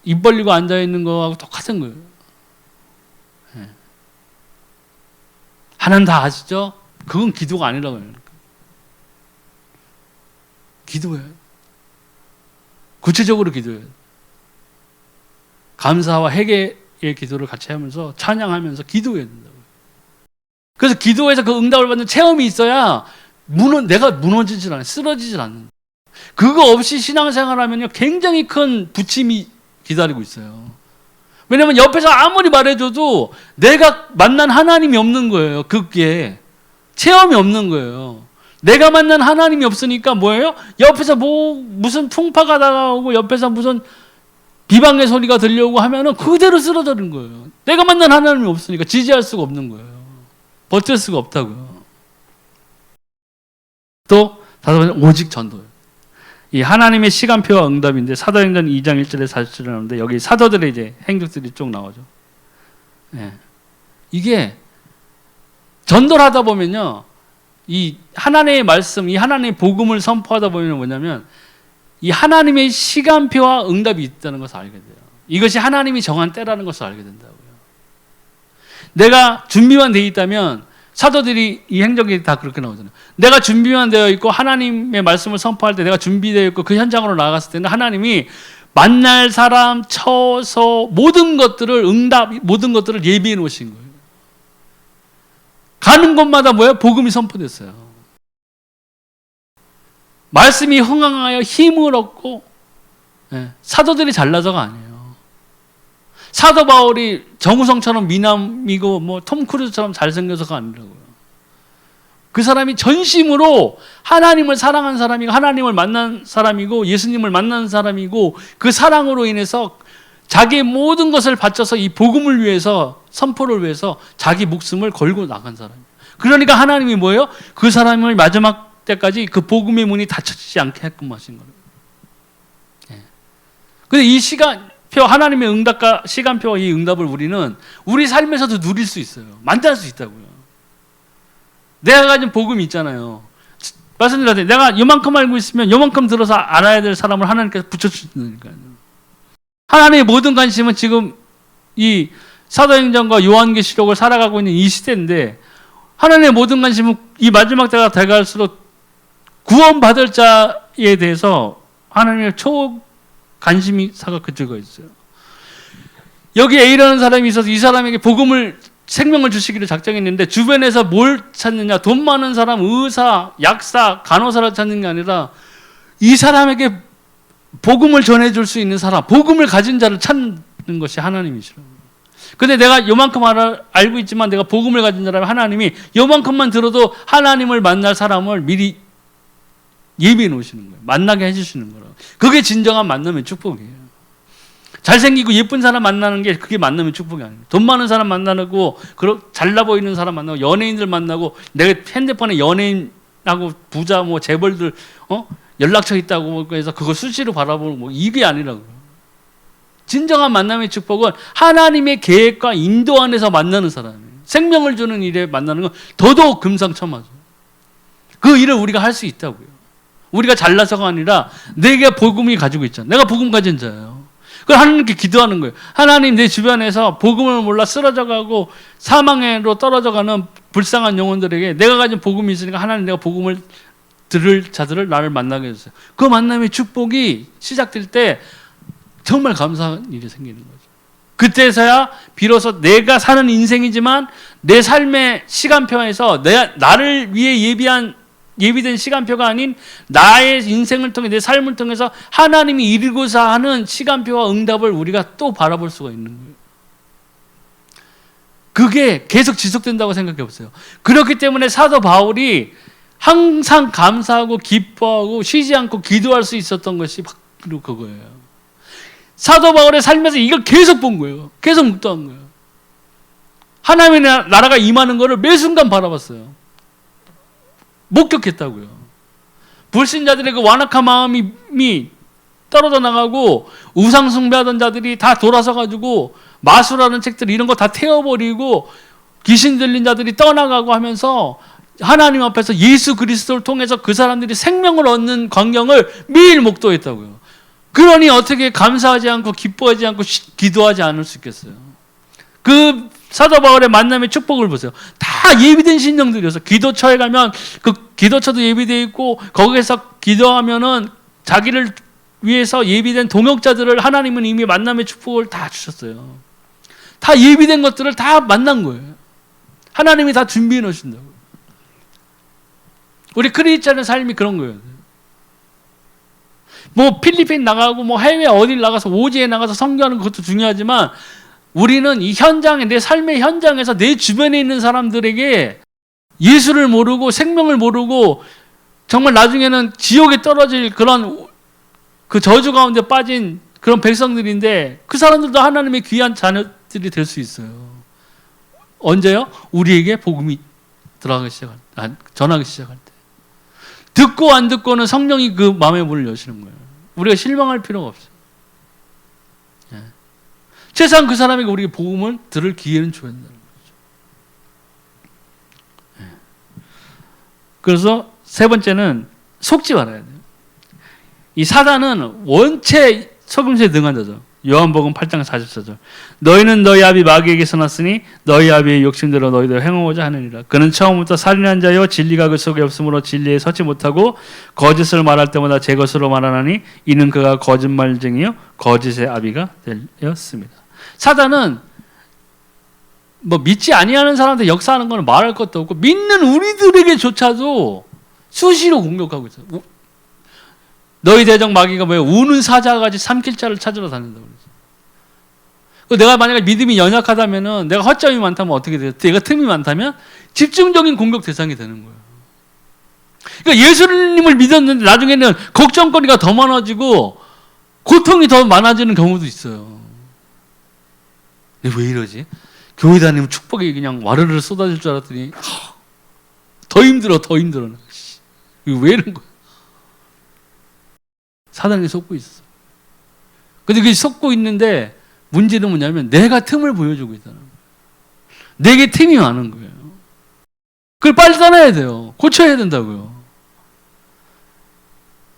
입 벌리고 앉아있는 거하고 똑같은 거예요. 하나님 다 아시죠? 그건 기도가 아니라고 해요. 기도해요. 구체적으로 기도해요. 감사와 회개의 기도를 같이 하면서 찬양하면서 기도해야 된다고요. 그래서 기도해서 그 응답을 받는 체험이 있어야 내가 무너지질 않아요. 쓰러지질 않는다. 그거 없이 신앙생활하면요 굉장히 큰 부침이 기다리고 있어요. 왜냐하면 옆에서 아무리 말해줘도 내가 만난 하나님이 없는 거예요. 그게 체험이 없는 거예요. 내가 만난 하나님이 없으니까 뭐예요? 옆에서 무슨 풍파가 다가오고 옆에서 무슨 비방의 소리가 들려오고 하면은 그대로 쓰러지는 거예요. 내가 만난 하나님이 없으니까 지지할 수가 없는 거예요. 버틸 수가 없다고요. 또 다섯 번째 오직 전도예요. 이 하나님의 시간표와 응답인데 사도행전 2장 1절에 40절에 나오는데 여기 사도들의 이제 행적들이 쭉 나오죠. 예. 이게 전도하다 보면요, 이 하나님의 말씀, 이 하나님의 복음을 선포하다 보면 뭐냐면 이 하나님의 시간표와 응답이 있다는 것을 알게 돼요. 이것이 하나님이 정한 때라는 것을 알게 된다고요. 내가 준비만 되어 있다면, 사도들이 이 행적이 다 그렇게 나오잖아요. 내가 준비만 되어 있고 하나님의 말씀을 선포할 때 내가 준비되어 있고 그 현장으로 나갔을 때는 하나님이 만날 사람, 처소, 모든 것들을 모든 것들을 예비해 놓으신 거예요. 가는 곳마다 뭐예요? 복음이 선포됐어요. 말씀이 흥황하여 힘을 얻고, 사도들이 잘나서가 아니에요. 사도 바울이 정우성처럼 미남이고 뭐 톰 크루즈처럼 잘생겨서가 아니라고요. 그 사람이 전심으로 하나님을 사랑한 사람이고 하나님을 만난 사람이고 예수님을 만난 사람이고 그 사랑으로 인해서 자기의 모든 것을 바쳐서 이 복음을 위해서, 선포를 위해서 자기 목숨을 걸고 나간 사람이에요. 그러니까 하나님이 뭐예요? 그 사람을 마지막 때까지 그 복음의 문이 닫혀지지 않게끔 하신 거예요. 근데 이 시간표, 하나님의 응답과 시간표와 이 응답을 우리는 우리 삶에서도 누릴 수 있어요. 만날 수 있다고요. 내가 가진 복음이 있잖아요. 말씀드렸는데 내가 요만큼 알고 있으면 요만큼 들어서 알아야 될 사람을 하나님께서 붙여주시니까요. 하나님의 모든 관심은 지금 이 사도행전과 요한계시록을 살아가고 있는 이 시대인데, 하나님의 모든 관심은 이 마지막 때가 돼갈수록 구원받을 자에 대해서 하나님의 관심사가 그쪽에 있어요. 여기 A라는 사람이 있어서 이 사람에게 복음을, 생명을 주시기를 작정했는데 주변에서 뭘 찾느냐? 돈 많은 사람, 의사, 약사, 간호사를 찾는 게 아니라 이 사람에게 복음을 전해줄 수 있는 사람, 복음을 가진 자를 찾는 것이 하나님이시라고. 근데 내가 요만큼 알고 있지만 내가 복음을 가진 자라면 하나님이 요만큼만 들어도 하나님을 만날 사람을 미리 예비해 놓으시는 거예요. 만나게 해주시는 거라고. 그게 진정한 만남의 축복이에요. 잘생기고 예쁜 사람 만나는 게 그게 만남의 축복이 아니에요. 돈 많은 사람 만나고, 잘나 보이는 사람 만나고, 연예인들 만나고, 내가 핸드폰에 연예인하고 부자 뭐 재벌들 연락처 있다고 해서 그거 수시로 바라보는 뭐 이게 아니라고요. 진정한 만남의 축복은 하나님의 계획과 인도 안에서 만나는 사람이에요. 생명을 주는 일에 만나는 건 더더욱 금상첨화죠. 그 일을 우리가 할 수 있다고요. 우리가 잘나서가 아니라 내가 복음이 가지고 있잖아요. 내가 복음 가진 자예요. 그걸 하나님께 기도하는 거예요. 하나님, 내 주변에서 복음을 몰라 쓰러져가고 사망으로 떨어져가는 불쌍한 영혼들에게 내가 가진 복음이 있으니까 하나님, 내가 복음을 들을 자들을 나를 만나게 해주세요. 그 만남의 축복이 시작될 때 정말 감사한 일이 생기는 거죠. 그때서야 비로소 내가 사는 인생이지만 내 삶의 시간표에서 나를 위해 예비된 시간표가 아닌 나의 인생을 통해, 내 삶을 통해서 하나님이 이루고자 하는 시간표와 응답을 우리가 또 바라볼 수가 있는 거예요. 그게 계속 지속된다고 생각해 보세요. 그렇기 때문에 사도 바울이 항상 감사하고 기뻐하고 쉬지 않고 기도할 수 있었던 것이 바로 그거예요. 사도 바울의 삶에서 이걸 계속 본 거예요. 계속 묵도한 거예요. 하나님의 나라가 임하는 것을 매 순간 바라봤어요. 목격했다고요. 불신자들의 그 완악한 마음이 떨어져 나가고 우상 숭배하던 자들이 다 돌아서 가지고 마술하는 책들 이런 거 다 태워버리고 귀신 들린 자들이 떠나가고 하면서 하나님 앞에서 예수 그리스도를 통해서 그 사람들이 생명을 얻는 광경을 매일 목도했다고요. 그러니 어떻게 감사하지 않고 기뻐하지 않고 기도하지 않을 수 있겠어요? 그 사도 바울의 만남의 축복을 보세요. 다 예비된 신령들이어서 기도처에 가면 그 기도처도 예비되어 있고 거기에서 기도하면은 자기를 위해서 예비된 동역자들을 하나님은 이미 만남의 축복을 다 주셨어요. 다 예비된 것들을 다 만난 거예요. 하나님이 다 준비해 놓으신다고. 우리 크리스찬의 삶이 그런 거예요. 뭐 필리핀 나가고 뭐 해외 어딜 나가서 오지에 나가서 선교하는 것도 중요하지만 우리는 이 현장에, 내 삶의 현장에서 내 주변에 있는 사람들에게 예수를 모르고 생명을 모르고 정말 나중에는 지옥에 떨어질 그런 그 저주 가운데 빠진 그런 백성들인데 그 사람들도 하나님의 귀한 자녀들이 될 수 있어요. 언제요? 우리에게 복음이 들어가기 전하기 시작할 때. 듣고 안 듣고는 성령이 그 마음의 문을 여시는 거예요. 우리가 실망할 필요가 없어요. 최소한 그 사람에게 우리가 복음을 들을 기회는 줘야 된다는 거죠. 그래서 세 번째는 속지 말아야 돼요. 이 사단은 원체 속임수에 능한 자죠. 요한복음 8장 44절. 너희는 너희 아비 마귀에게서 났으니 너희 아비의 욕심대로 너희도 행하고자 하느니라. 그는 처음부터 살인한 자요 진리가 그 속에 없으므로 진리에 서지 못하고 거짓을 말할 때마다 제 것으로 말하나니 이는 그가 거짓말쟁이요 거짓의 아비가 되었습니다. 사단은 뭐 믿지 아니하는 사람한테 역사하는 건 말할 것도 없고 믿는 우리들에게조차도 수시로 공격하고 있어요. 너희 대적 마귀가 뭐예요? 우는 사자같이 삼킬 자를 찾으러 다닌다고 그러죠. 내가 만약에 믿음이 연약하다면은 내가 허점이 많다면 어떻게 돼요? 내가 틈이 많다면 집중적인 공격 대상이 되는 거예요. 그러니까 예수님을 믿었는데 나중에는 걱정거리가 더 많아지고 고통이 더 많아지는 경우도 있어요. 근데 왜 이러지? 교회 다니면 축복이 그냥 와르르 쏟아질 줄 알았더니 더 힘들어. 이거 왜 이런 거야? 사단이 속고 있어. 근데 그게 속고 있는데 문제는 뭐냐면 내가 틈을 보여주고 있다는 거예요. 내게 틈이 많은 거예요. 그걸 빨리 떠나야 돼요. 고쳐야 된다고요.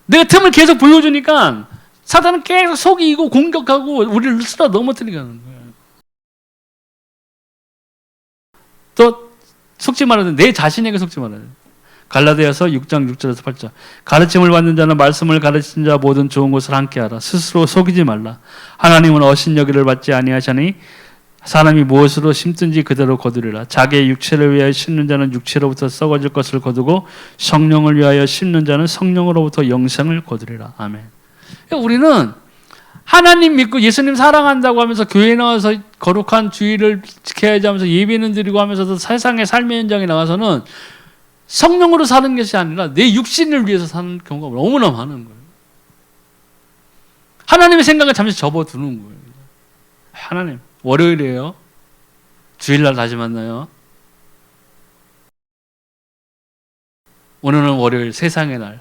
내가 틈을 계속 보여주니까 사단은 계속 속이고 공격하고 우리를 쓰러 넘어뜨리게 하는 거예요. 또 속지 말아야 돼. 내 자신에게 속지 말아야 돼. 갈라디아서 6장 6절에서 8절. 가르침을 받는 자는 말씀을 가르치는 자 모든 좋은 것을 함께 하라. 스스로 속이지 말라. 하나님은 어신여기를 받지 아니하시니 사람이 무엇으로 심든지 그대로 거두리라. 자기의 육체를 위하여 심는 자는 육체로부터 썩어질 것을 거두고 성령을 위하여 심는 자는 성령으로부터 영생을 거두리라. 아멘. 우리는 하나님 믿고 예수님 사랑한다고 하면서 교회 나와서 거룩한 주의를 지켜야지 하면서 예배는 드리고 하면서도 세상의 삶의 현장에 나가서는 성령으로 사는 것이 아니라 내 육신을 위해서 사는 경우가 너무나 많은 거예요. 하나님의 생각을 잠시 접어두는 거예요. 하나님, 월요일이에요. 주일날 다시 만나요. 오늘은 월요일, 세상의 날.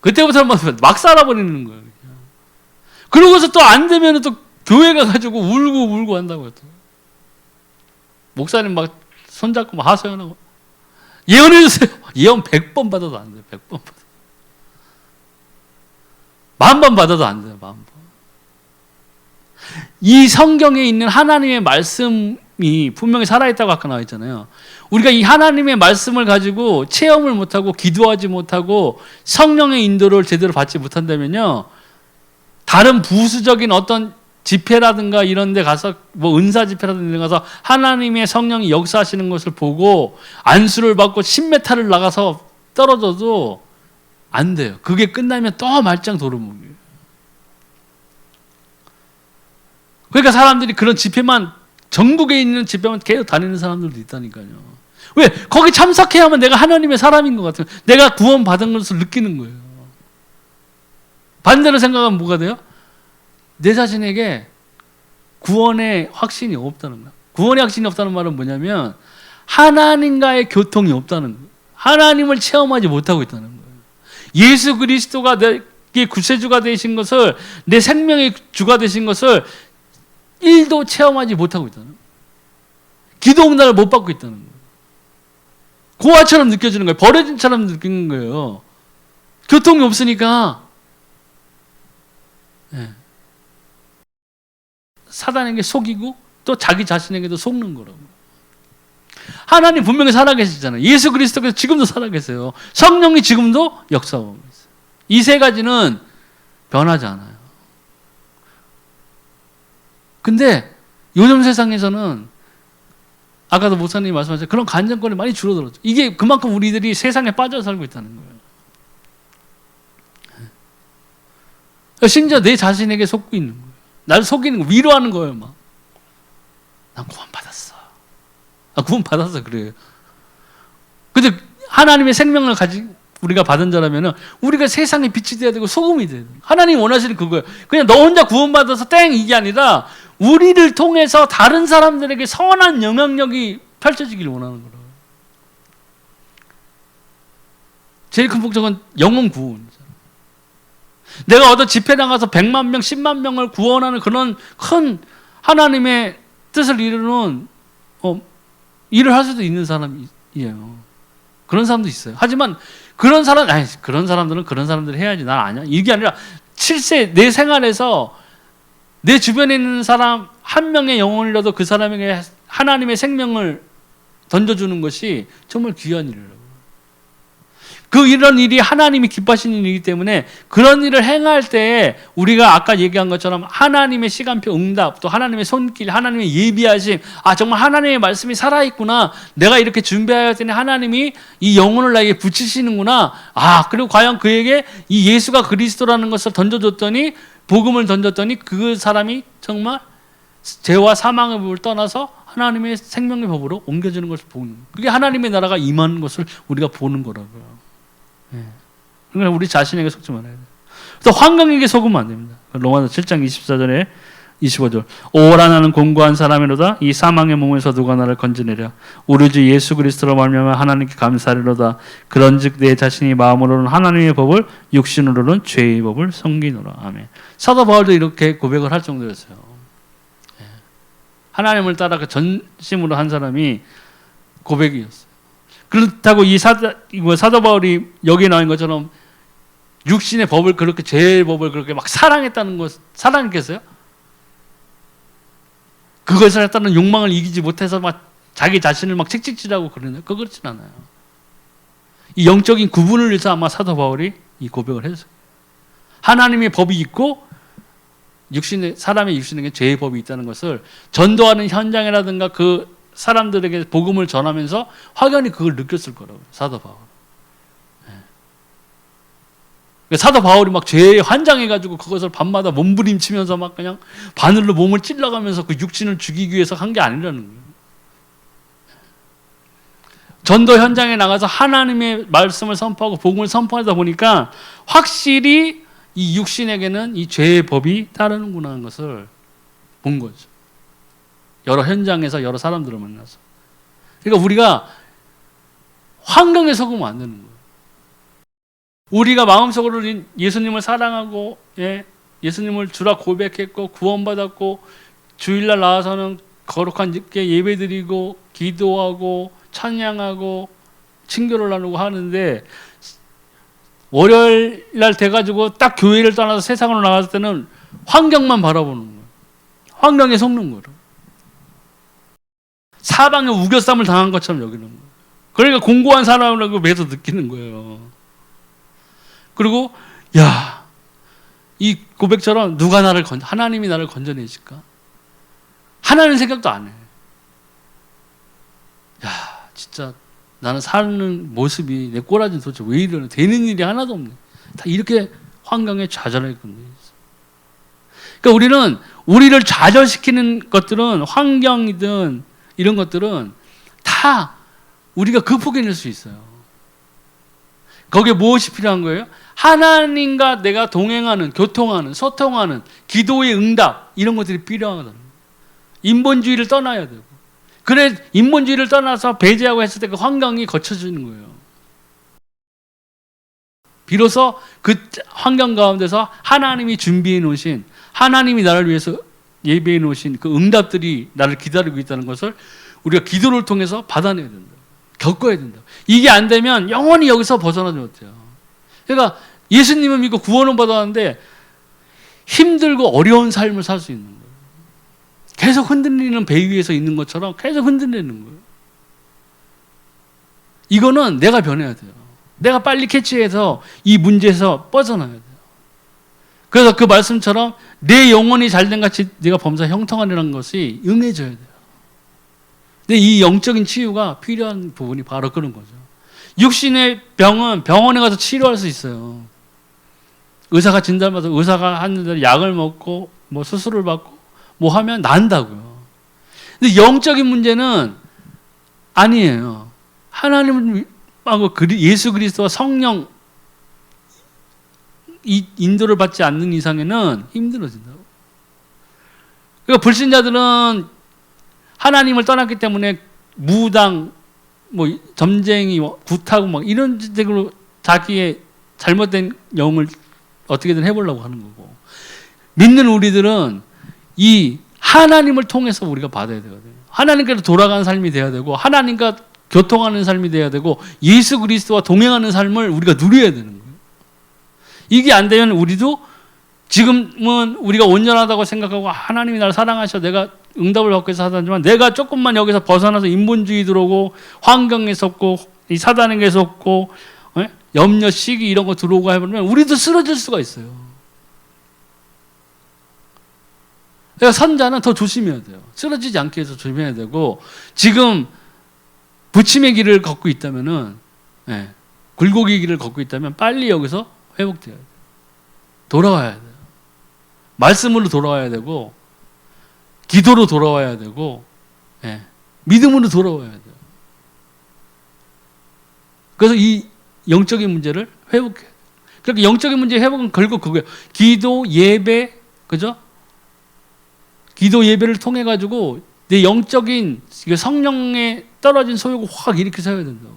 그때부터 막 살아버리는 거예요. 그러고서 또 안 되면 또 교회 가가지고 울고 한다고요. 또. 목사님 막 손잡고 막 하소연하고. 예언해주세요. 예언 100번 받아도 안 돼요. 100번 받아도. 10,000번 받아도 안 돼요. 10,000번. 이 성경에 있는 하나님의 말씀이 분명히 살아있다고 아까 나와 있잖아요. 우리가 이 하나님의 말씀을 가지고 체험을 못하고 기도하지 못하고 성령의 인도를 제대로 받지 못한다면요. 다른 부수적인 어떤 집회라든가 이런 데 가서 뭐 은사 집회라든가 이런 데 가서 하나님의 성령이 역사하시는 것을 보고 안수를 받고 신메탈을 나가서 떨어져도 안 돼요. 그게 끝나면 또 말짱 도루묵이에요. 그러니까 사람들이 그런 집회만 전국에 있는 집회만 계속 다니는 사람들도 있다니까요. 왜? 거기 참석해야만 내가 하나님의 사람인 것 같아요. 내가 구원받은 것을 느끼는 거예요. 반대로 생각하면 뭐가 돼요? 내 자신에게 구원의 확신이 없다는 거야. 구원의 확신이 없다는 말은 뭐냐면 하나님과의 교통이 없다는 거예요. 하나님을 체험하지 못하고 있다는 거예요. 예수 그리스도가 내 구세주가 되신 것을, 내 생명의 주가 되신 것을 1도 체험하지 못하고 있다는 거예요. 기도 응답을 못 받고 있다는 거예요. 고아처럼 느껴지는 거예요. 버려진 처럼 느끼는 거예요. 교통이 없으니까. 네. 사단에게 속이고 또 자기 자신에게도 속는 거라고. 하나님 분명히 살아계시잖아요. 예수 그리스도께서 지금도 살아계세요. 성령이 지금도 역사하고 있어요. 이 세 가지는 변하지 않아요. 근데 요즘 세상에서는 아까도 목사님이 말씀하셨죠. 그런 간증권이 많이 줄어들었죠. 이게 그만큼 우리들이 세상에 빠져 살고 있다는 거예요. 심지어 내 자신에게 속고 있는 거예요. 나를 속이는 거, 위로하는 거예요. 막. 난 구원받았어. 구원받았어. 그래요. 근데 하나님의 생명을 우리가 받은 자라면 우리가 세상에 빛이 돼야 되고 소금이 돼야 돼요. 하나님 원하시는 그거예요. 그냥 너 혼자 구원받아서 땡 이게 아니라 우리를 통해서 다른 사람들에게 선한 영향력이 펼쳐지기를 원하는 거라고요. 제일 큰 목적은 영혼 구원이잖아요. 내가 어떤 집회 나가서 100만 명, 10만 명을 구원하는 그런 큰 하나님의 뜻을 이루는 일을 할 수도 있는 사람이에요. 그런 사람도 있어요. 하지만 그런 사람들은 그런 사람들이 해야지. 난 아니야. 이게 아니라 실제 내 생활에서 내 주변에 있는 사람 한 명의 영혼이라도 그 사람에게 하나님의 생명을 던져주는 것이 정말 귀한 일이라고. 이런 일이 하나님이 기뻐하시는 일이기 때문에 그런 일을 행할 때 우리가 아까 얘기한 것처럼 하나님의 시간표 응답, 또 하나님의 손길, 하나님의 예비하심, 정말 하나님의 말씀이 살아있구나, 내가 이렇게 준비하였더니 하나님이 이 영혼을 나에게 붙이시는구나, 그리고 과연 그에게 이 예수가 그리스도라는 것을 던져줬더니, 복음을 던졌더니 그 사람이 정말 죄와 사망의 법을 떠나서 하나님의 생명의 법으로 옮겨지는 것을 보는, 그게 하나님의 나라가 임하는 것을 우리가 보는 거라고요. 그러니까 우리 자신에게 속지 말아야 돼요. 또 환경에게 속으면 안 됩니다. 로마서 7장 24절에 25절, 오라 나는 공고한 사람이로다. 이 사망의 몸에서 누가 나를 건져내랴. 우리 주 예수 그리스도로 말미암아 하나님께 감사하리로다. 그런즉 내 자신이 마음으로는 하나님의 법을, 육신으로는 죄의 법을 섬기노라. 아멘. 사도 바울도 이렇게 고백을 할 정도였어요. 하나님을 따라 전심으로 한 사람이 고백이었어요. 그렇다고 이 사도 바울이 여기에 나온 것처럼 육신의 법을 그렇게, 죄의 법을 그렇게 막 사랑했다는 것, 사랑했겠어요? 그것을 했다는 욕망을 이기지 못해서 막 자기 자신을 막 책찍질하고 그러냐? 그렇진 않아요. 이 영적인 구분을 위해서 아마 사도 바울이 이 고백을 했어요. 하나님의 법이 있고 사람의 육신에게 죄의 법이 있다는 것을 전도하는 현장이라든가 그 사람들에게 복음을 전하면서 확연히 그걸 느꼈을 거라고요. 사도 바울. 사도 바울이 막 죄에 환장해가지고 그것을 밤마다 몸부림치면서 막 그냥 바늘로 몸을 찔러가면서 그 육신을 죽이기 위해서 한 게 아니라는 거예요. 전도 현장에 나가서 하나님의 말씀을 선포하고 복음을 선포하다 보니까 확실히 이 육신에게는 이 죄의 법이 따르는구나 하는 것을 본 거죠. 여러 현장에서 여러 사람들을 만나서. 그러니까 우리가 환경에 속으면 안 되는 거예요. 우리가 마음속으로 예수님을 사랑하고, 예수님을 주라 고백했고 구원받았고 주일날 나와서는 거룩한 예배 드리고 기도하고 찬양하고 친교를 나누고 하는데, 월요일날 돼가지고 딱 교회를 떠나서 세상으로 나갔을 때는 환경만 바라보는 거예요. 환경에 속는 거예요. 사방에 우겨쌈을 당한 것처럼 여기는 거예요. 그러니까 공고한 사람이라고 매서 느끼는 거예요. 그리고 이 고백처럼 누가 하나님이 나를 건져내실까? 하나님 생각도 안 해. 진짜 나는 사는 모습이, 내 꼬라지는 도대체 왜 이러나, 되는 일이 하나도 없네. 다 이렇게 환경에 좌절했거든요. 그러니까 우리는 우리를 좌절시키는 것들은, 환경이든 이런 것들은 다 우리가 극복해낼 수 있어요. 거기에 무엇이 필요한 거예요? 하나님과 내가 동행하는, 교통하는, 소통하는, 기도의 응답, 이런 것들이 필요하다는 거예요. 인본주의를 떠나야 되고, 그래 인본주의를 떠나서 배제하고 했을 때 그 환경이 거쳐지는 거예요. 비로소 그 환경 가운데서 하나님이 준비해 놓으신, 하나님이 나를 위해서 예배해 놓으신 그 응답들이 나를 기다리고 있다는 것을 우리가 기도를 통해서 받아내야 된다. 겪어야 된다. 이게 안 되면 영원히 여기서 벗어나지 못해요. 그러니까 예수님을 믿고 구원을 받았는데 힘들고 어려운 삶을 살 수 있는 거예요. 계속 흔들리는 배 위에서 있는 것처럼 계속 흔들리는 거예요. 이거는 내가 변해야 돼요. 내가 빨리 캐치해서 이 문제에서 벗어나야 돼요. 그래서 그 말씀처럼 내 영혼이 잘된 같이 네가 범사 형통하리라는 것이 응해져야 돼요. 근데 이 영적인 치유가 필요한 부분이 바로 그런 거죠. 육신의 병은 병원에 가서 치료할 수 있어요. 의사가 진단받아서 의사가 하는 대로 약을 먹고 뭐 수술을 받고 뭐 하면 난다고요. 근데 영적인 문제는 아니에요. 하나님하고 예수 그리스도와 성령 이 인도를 받지 않는 이상에는 힘들어진다고. 그러니까 불신자들은 하나님을 떠났기 때문에 무당, 뭐 점쟁이, 굿하고 막 이런 식으로 자기의 잘못된 영을 어떻게든 해보려고 하는 거고, 믿는 우리들은 이 하나님을 통해서 우리가 받아야 되거든요. 하나님께로 돌아가는 삶이 돼야 되고, 하나님과 교통하는 삶이 돼야 되고, 예수 그리스도와 동행하는 삶을 우리가 누려야 되는 거예요. 이게 안 되면 우리도 지금은 우리가 온전하다고 생각하고 하나님이 나를 사랑하셔 내가 응답을 받고 해서 하지만, 내가 조금만 여기서 벗어나서 인본주의 들어오고 환경에 속고 이 사단에게 속고 염려, 시기 이런 거 들어오고 해보면 우리도 쓰러질 수가 있어요. 그러니까 선자는 더 조심해야 돼요. 쓰러지지 않게 해서 조심해야 되고, 지금 부침의 길을 걷고 있다면은, 굴곡의 길을 걷고 있다면 빨리 여기서 회복돼야 돼요. 돌아와야 돼요. 말씀으로 돌아와야 되고, 기도로 돌아와야 되고, 믿음으로 돌아와야 돼요. 그래서 이 영적인 문제를 회복해야 돼요. 그러니까 영적인 문제 회복은 결국 그거예요. 기도, 예배, 그죠? 기도 예배를 통해 가지고 내 영적인 성령에 떨어진 소욕을 확 일으켜 세워야 된다고.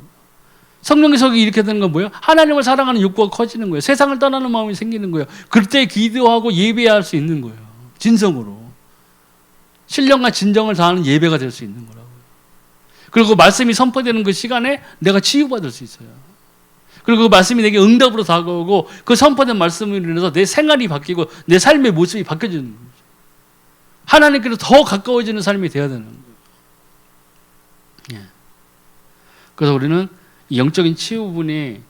성령의 소욕이 일으켜 되는 건 뭐예요? 하나님을 사랑하는 욕구가 커지는 거예요. 세상을 떠나는 마음이 생기는 거예요. 그때 기도하고 예배할 수 있는 거예요. 진성으로. 신령과 진정을 다하는 예배가 될 수 있는 거라고요. 그리고 말씀이 선포되는 그 시간에 내가 치유받을 수 있어요. 그리고 그 말씀이 내게 응답으로 다가오고, 그 선포된 말씀으로 인해서 내 생활이 바뀌고 내 삶의 모습이 바뀌어지는 거예요. 하나님께로 더 가까워지는 삶이 되어야 되는 거예요. 그래서 우리는 이 영적인 치유분이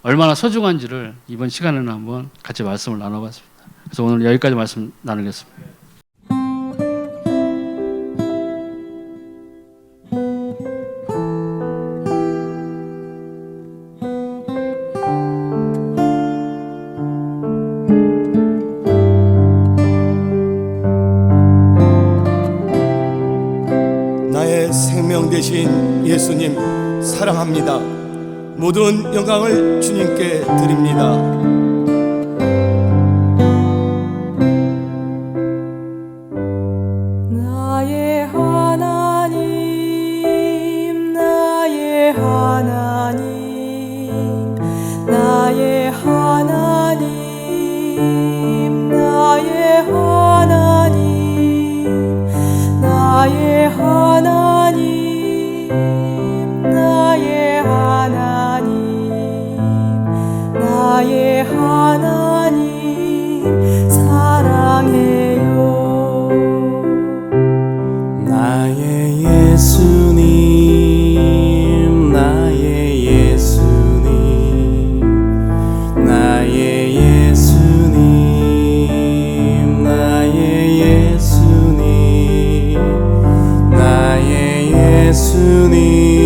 얼마나 소중한지를 이번 시간에는 한번 같이 말씀을 나눠봤습니다. 그래서 오늘 여기까지 말씀 나누겠습니다. 생명 되신 예수님 사랑합니다. 모든 영광을 주님께 드립니다. 나의 하나님, 나의 하나님, 나의 하나님, 나의 하나님, 나의 하나님, 나의 하나님, 나의 하나님 사랑해요. 나의 예수님, 나의 예수님, 나의 예수님, 나의 예수님, 나의 예수님,